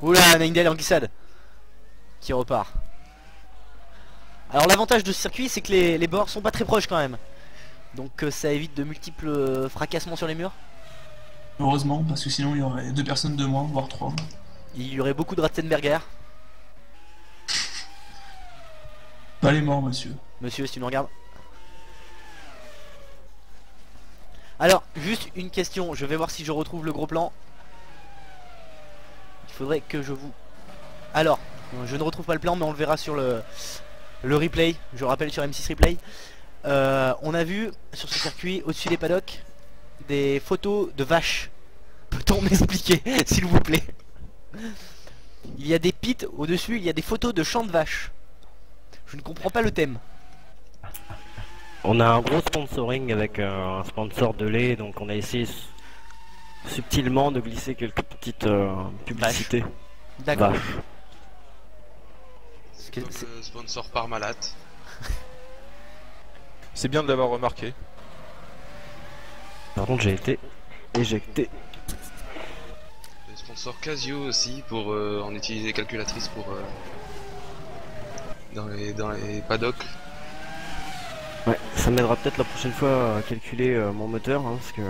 S2: Oula, Neindel en glissade qui repart. Alors l'avantage de ce circuit, c'est que les bords sont pas très proches quand même. Donc ça évite de multiples fracassements sur les murs.
S3: Heureusement, parce que sinon il y aurait 2 personnes de moins, voire 3.
S2: Il y aurait beaucoup de Ratzenberger.
S3: Pas les morts, monsieur.
S2: Monsieur, si tu nous regardes. Alors, juste une question, je vais voir si je retrouve le gros plan. Il faudrait que je vous... Alors, je ne retrouve pas le plan, mais on le verra sur le replay. Je rappelle sur M6 Replay. On a vu sur ce circuit, au-dessus des paddocks, des photos de vaches. Peut-on m'expliquer, s'il vous plaît? Il y a des pits au-dessus, il y a des photos de champs de vaches. Je ne comprends pas le thème.
S11: On a un gros sponsoring avec un sponsor de lait, donc on a essayé subtilement de glisser quelques petites publicités.
S2: D'accord.
S12: Sponsor Parmalat.
S1: C'est bien de l'avoir remarqué.
S11: Par contre, j'ai été éjecté.
S12: Le sponsor Casio aussi, pour en utiliser calculatrice pour dans les paddocks.
S11: Ouais, ça m'aidera peut-être la prochaine fois à calculer mon moteur, hein, parce que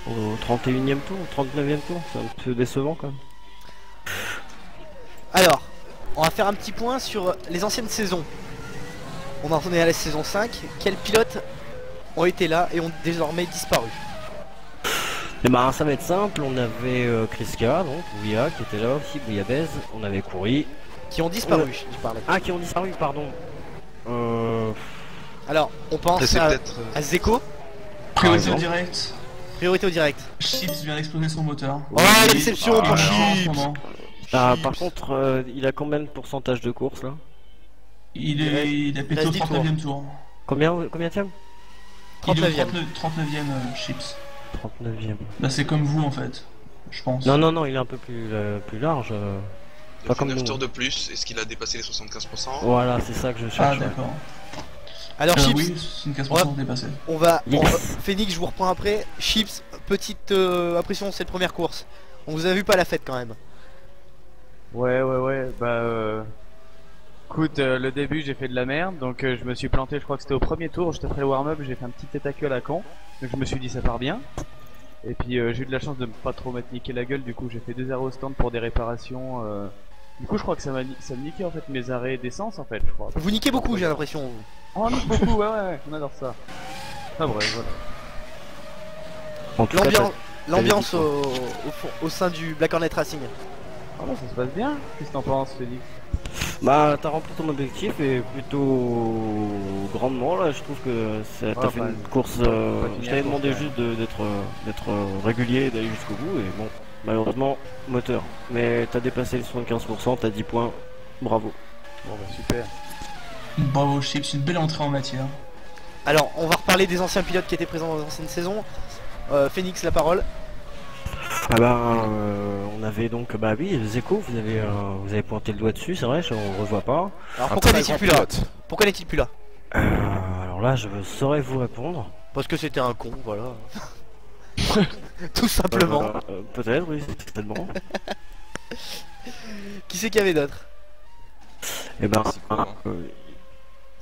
S11: au 31e tour, au 39e tour, c'est un peu décevant quand même.
S2: Alors, on va faire un petit point sur les anciennes saisons. On en est à la saison 5. Quels pilotes ont été là et ont désormais disparu?
S11: Et bah ça va être simple, on avait Kriska, donc Bouilla qui était là aussi, Bouillabaisse, on avait Coury.
S2: Qui ont disparu, je parlais.
S11: Ah, qui ont disparu, pardon.
S2: Alors, on pense à Zeko.
S3: Priorité au direct.
S2: Priorité au direct.
S3: Chips vient d'exploser son moteur.
S2: Oh, la déception pour Chips.
S11: Ah, par contre, il a combien de pourcentage de course là?
S3: Il a pété au 39e tour.
S11: Combien tiens?
S3: 39e. 39e Chips.
S11: 39e.
S3: Bah c'est comme vous en fait, je pense.
S11: Non, non, non, il est un peu plus large.
S12: Il a fait 9 tours de plus, est-ce qu'il a dépassé les 75%?
S11: Voilà, c'est ça que je cherche.
S3: Ah d'accord.
S2: Alors Chips,
S3: oui, c'est une 15% dépassée.
S2: On va Phoenix, je vous reprends après. Chips, petite impression de cette première course. On vous a vu pas la fête quand même.
S7: Ouais, bah écoute, le début j'ai fait de la merde, donc je me suis planté, je crois que c'était au premier tour, juste après le warm-up, j'ai fait un petit tête à queue à la con, donc je me suis dit ça part bien. Et puis j'ai eu de la chance de pas trop m'être niqué la gueule, du coup j'ai fait 2 arrêts au stand pour des réparations. Du coup je crois que ça me niquait en fait mes arrêts d'essence en fait, je crois.
S2: Vous niquez beaucoup, j'ai l'impression.
S7: Oh, on nique beaucoup, ouais, on adore ça. Ah bref, voilà.
S2: L'ambiance au sein du Black Hornet Racing.
S7: Ah bah ça se passe bien, qu'est-ce que t'en penses Félix?
S11: Bah t'as rempli ton objectif et plutôt grandement là, je trouve que t'as fait une course, je t'avais demandé juste d'être régulier et d'aller jusqu'au bout et bon, malheureusement moteur. Mais t'as dépassé les 75%, t'as 10 points, bravo.
S7: Bon bah super.
S3: Bravo Chips, une belle entrée en matière.
S2: Alors on va reparler des anciens pilotes qui étaient présents dans l'ancienne saison. Phoenix, la parole.
S11: Ah bah on avait donc bah oui Zeko, vous avez pointé le doigt dessus, c'est vrai, on le revoit pas.
S2: Alors pourquoi n'est-il plus là? Pourquoi n'est-il plus là?
S11: Alors là je saurais vous répondre.
S2: Parce que c'était un con, voilà. Tout simplement.
S11: Peut-être, oui, certainement.
S2: Qui c'est qu'il y avait d'autre?
S11: Eh ben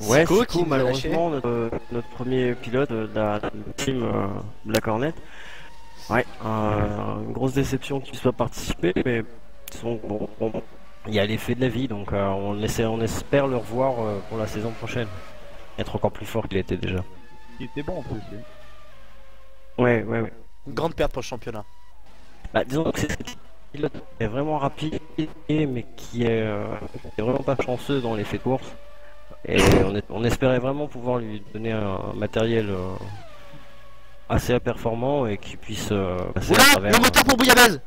S11: ouais,
S2: Zico,
S11: qui malheureusement notre premier pilote de la team Black Hornet. Ouais, une grosse déception qu'il ne soit pas participé, mais bon, il y a l'effet de la vie, donc on espère le revoir pour la saison prochaine. Être encore plus fort qu'il était déjà.
S7: Il était bon en plus.
S11: Ouais.
S2: Une grande perte pour le championnat.
S11: Bah disons que c'est un pilote qui est vraiment rapide, mais qui est vraiment pas chanceux dans l'effet de course. Et on espérait vraiment pouvoir lui donner un matériel assez performant et qui puisse passer à travers.
S2: Le moteur pour Bouillabaisse.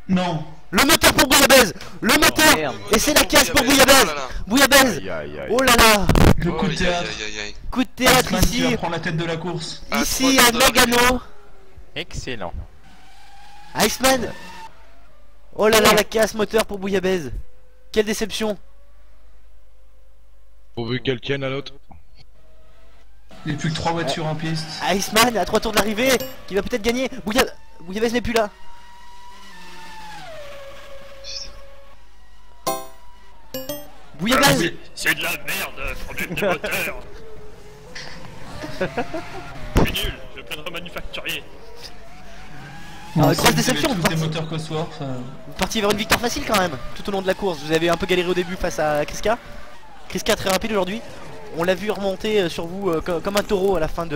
S3: Non.
S2: Le moteur pour Bouillabaisse. Le moteur. Et c'est la caisse pour Bouillabaisse. Bouillabaisse. Oh là là.
S3: Le coup de théâtre.
S2: Coup de théâtre ici.
S3: Qui va prendre la tête de la course.
S2: Ici à Nagano.
S13: Excellent.
S2: Iceman. Oh là là, la casse moteur pour Bouillabaisse. Quelle déception.
S8: Pourvu qu'elle tienne à l'autre.
S3: Il n'y a plus que 3 voitures en piste.
S2: Iceman à 3 tours de l'arrivée, qui va peut-être gagner. Bouillabaisse n'est plus là. Bouillabaisse.
S1: C'est de la merde, problème de moteur. C'est nul, je plaindrai au manufacturier.
S2: Grosse déception,
S3: tous des moteurs Cosworth.
S2: Vous partiez vers une victoire facile quand même, tout au long de la course. Vous avez un peu galéré au début face à Kriska. Kriska très rapide aujourd'hui. On l'a vu remonter sur vous comme un taureau à la fin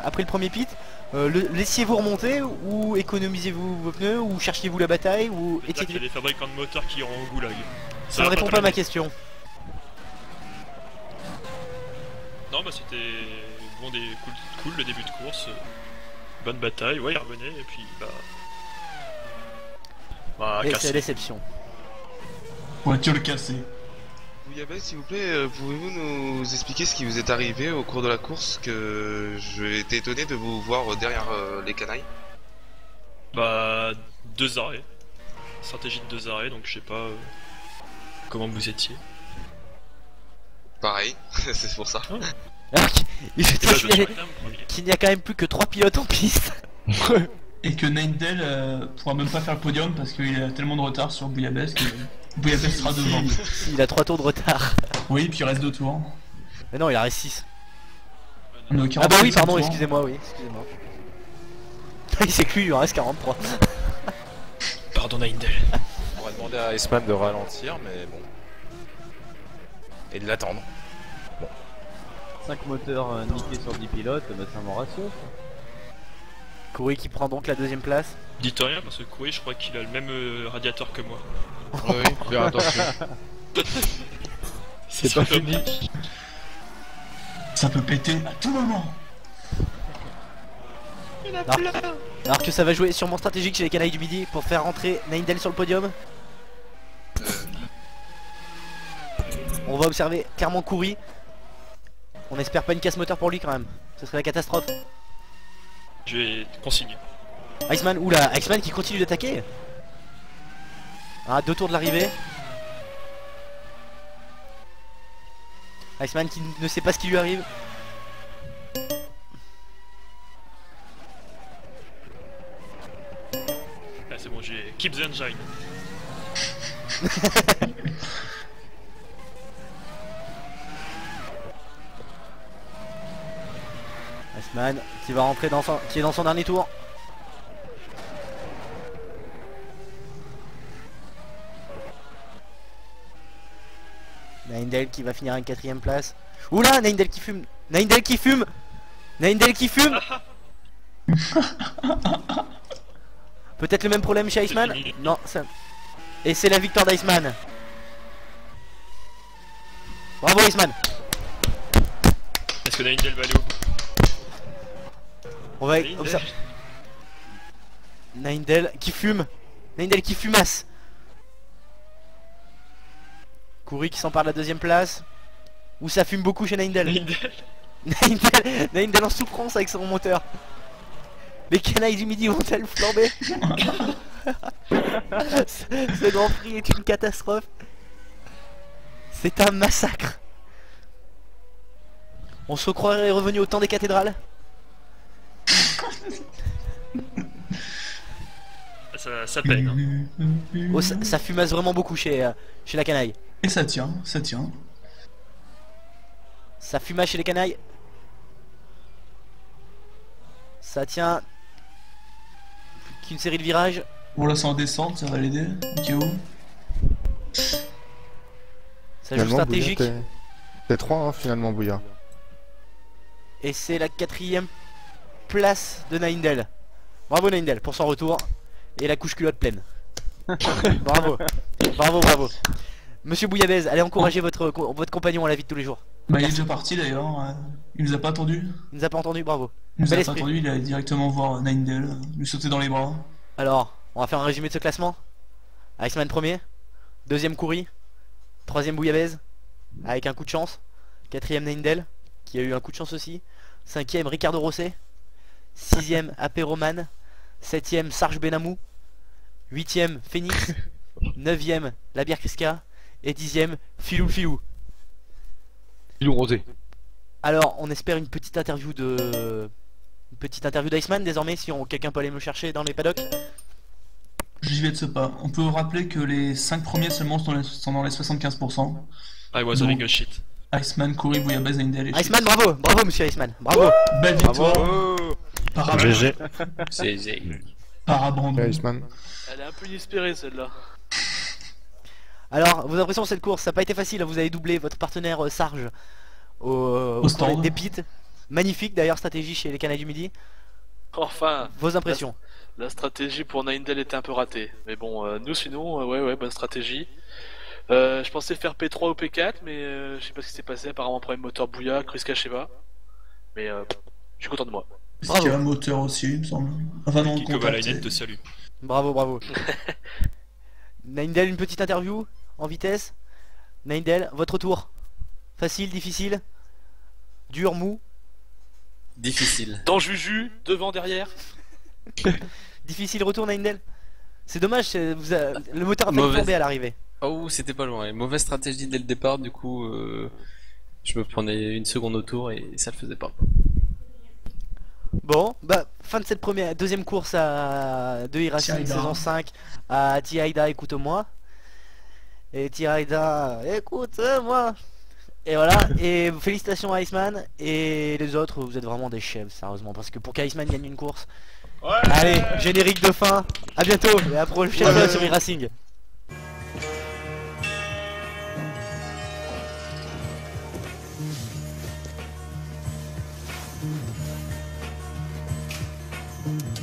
S2: après le premier pit. Laissiez-vous remonter ou économisez-vous vos pneus ou cherchiez-vous la bataille ou
S1: étiez... Il y a des fabricants de moteurs qui iront au goulag.
S2: Ça ne répond pas à ma question.
S1: Non bah c'était bon, cool le début de course. Bonne bataille, ouais il revenait et puis
S2: et c'est la déception.
S3: Voiture cassée.
S12: Bouillabaisse, s'il vous plaît, pouvez-vous nous expliquer ce qui vous est arrivé au cours de la course, que j'ai été étonné de vous voir derrière les canailles?
S1: Bah 2 arrêts. Stratégie de 2 arrêts, donc je sais pas comment vous étiez.
S12: Pareil, c'est pour ça.
S2: Oh. Alors qu'il n'y a quand même plus que 3 pilotes en piste.
S3: Et que Neindel pourra même pas faire le podium parce qu'il a tellement de retard sur Bouillabaisse que Bouillabaisse sera devant.
S2: Il a 3 tours de retard.
S3: Oui, puis il reste 2 tours.
S2: Mais non, il en reste 6.
S3: Ah
S2: bah oui, pardon, excusez-moi, oui, excusez-moi. Il sait que lui, il en reste 43.
S1: Pardon Neindel.
S13: On va demander à Iceman de ralentir, mais bon. Et de l'attendre. Bon.
S7: 5 moteurs niqués sur 10 pilotes, bah c'est un bon ratio.
S2: Kouri qui prend donc la 2ème place.
S1: Dites rien parce que Kouri je crois qu'il a le même radiateur que moi.
S8: Oui, fais attention.
S13: C'est pas fini.
S3: Ça peut péter à tout moment.
S2: Alors que ça va jouer sûrement stratégique chez les canailles du midi pour faire rentrer Neindel sur le podium. On va observer clairement Kouri. On espère pas une casse moteur pour lui quand même. Ce serait la catastrophe.
S1: Je vais consigner.
S2: Iceman, oula, Iceman qui continue d'attaquer. Ah, 2 tours de l'arrivée. Iceman qui ne sait pas ce qui lui arrive.
S1: Ah, c'est bon, j'ai keep the engine.
S2: Iceman qui va rentrer qui est dans son dernier tour. Naindel qui va finir à une 4ème place. Oula, Naindel qui fume. Naindel qui fume. Naindel qui fume. Peut-être le même problème chez Iceman. Non, ça... Et c'est la victoire d'Iceman. Bravo Iceman.
S1: Est-ce que Naindel va aller au bout?
S2: On va observer. Naindel qui fume. Naindel qui fumasse. Kouri qui s'empare de la 2ème place. Où ça fume beaucoup chez Naindel. Naindel en souffrance avec son moteur. Les canailles du midi vont-elles flamber? Ce Grand Prix est une catastrophe. C'est un massacre. On se croirait revenu au temps des cathédrales.
S1: Ça peine. Hein.
S2: Oh, ça fumasse vraiment beaucoup chez la canaille.
S3: Et ça tient, ça tient.
S2: Ça fumasse chez les canailles. Ça tient. Plus qu'une série de virages.
S3: Bon là c'est en descente, ça va l'aider. Ok où
S2: ça joue stratégique.
S14: T'es 3 hein, finalement Bouya.
S2: Et c'est la 4ème place de Naindel. Bravo Naindel pour son retour. Et la couche culotte pleine. Bravo. Bravo, bravo. Monsieur Bouillabaisse, allez encourager votre compagnon à la vie de tous les jours.
S3: Bah il est déjà parti d'ailleurs, il nous a pas attendu.
S2: Il nous a pas entendu, bravo.
S3: Il nous a pas attendu, il a directement voir Naindel, lui sauter dans les bras.
S2: Alors, on va faire un résumé de ce classement. Iceman premier, 2ème Kouri, 3ème Bouillabaisse, avec un coup de chance, 4ème Naindel, qui a eu un coup de chance aussi, 5ème Ricardo Rosset, 6ème AP Roman, 7ème Sarge Benamou, 8ème Phoenix, 9ème La Bière Kriska et 10ème Filou Filou.
S8: Filou Rosé.
S2: Alors on espère une petite interview d'Iceman désormais, si quelqu'un peut aller me chercher dans les paddocks.
S3: J'y vais de ce pas. On peut rappeler que les 5 premiers seulement sont dans les 75%.
S1: I was having a shit.
S3: Iceman, Kouri, Bouillabaisse, Naindel et
S2: Iceman, bravo, bravo monsieur Iceman, bravo.
S3: Belle victoire.
S1: Bravo.
S3: GG.
S13: GG.
S3: Par abandon.
S14: Iceman.
S15: Elle est un peu inespérée celle-là.
S2: Alors, vos impressions de cette course, ça n'a pas été facile, vous avez doublé votre partenaire Sarge au stand des pits. Magnifique d'ailleurs stratégie chez les canailles du midi.
S15: Enfin,
S2: vos impressions.
S15: La stratégie pour Naindel était un peu ratée. Mais bon, nous sinon, ouais, bonne stratégie. Je pensais faire P3 ou P4, mais je sais pas ce qui s'est passé. Apparemment, problème moteur Bouya, Kriska Sheva. Mais je suis content de moi.
S3: Parce qu'il y a un moteur aussi, il me semble. Enfin, non,
S1: Kiko Valainen te salue.
S2: Bravo, bravo. Naindel, une petite interview en vitesse. Naindel, votre tour. Facile, difficile, dur, mou.
S13: Difficile.
S15: Dans Juju, devant, derrière.
S2: Difficile retour Naindel. C'est dommage, le moteur a failli tomber à l'arrivée.
S13: Oh, c'était pas loin. Mauvaise stratégie dès le départ, du coup, je me prenais une seconde au tour et ça le faisait pas.
S2: Bon, bah fin de cette deuxième course de e-Racing saison 5 à Tiaida, écoute-moi. Et Tiaida, écoute-moi. Et voilà, et félicitations à Iceman. Et les autres, vous êtes vraiment des chefs, sérieusement. Parce que pour qu'Iceman gagne une course. Ouais. Allez, générique de fin. À bientôt et à la prochaine fois sur e-Racing.
S16: Mm-hmm.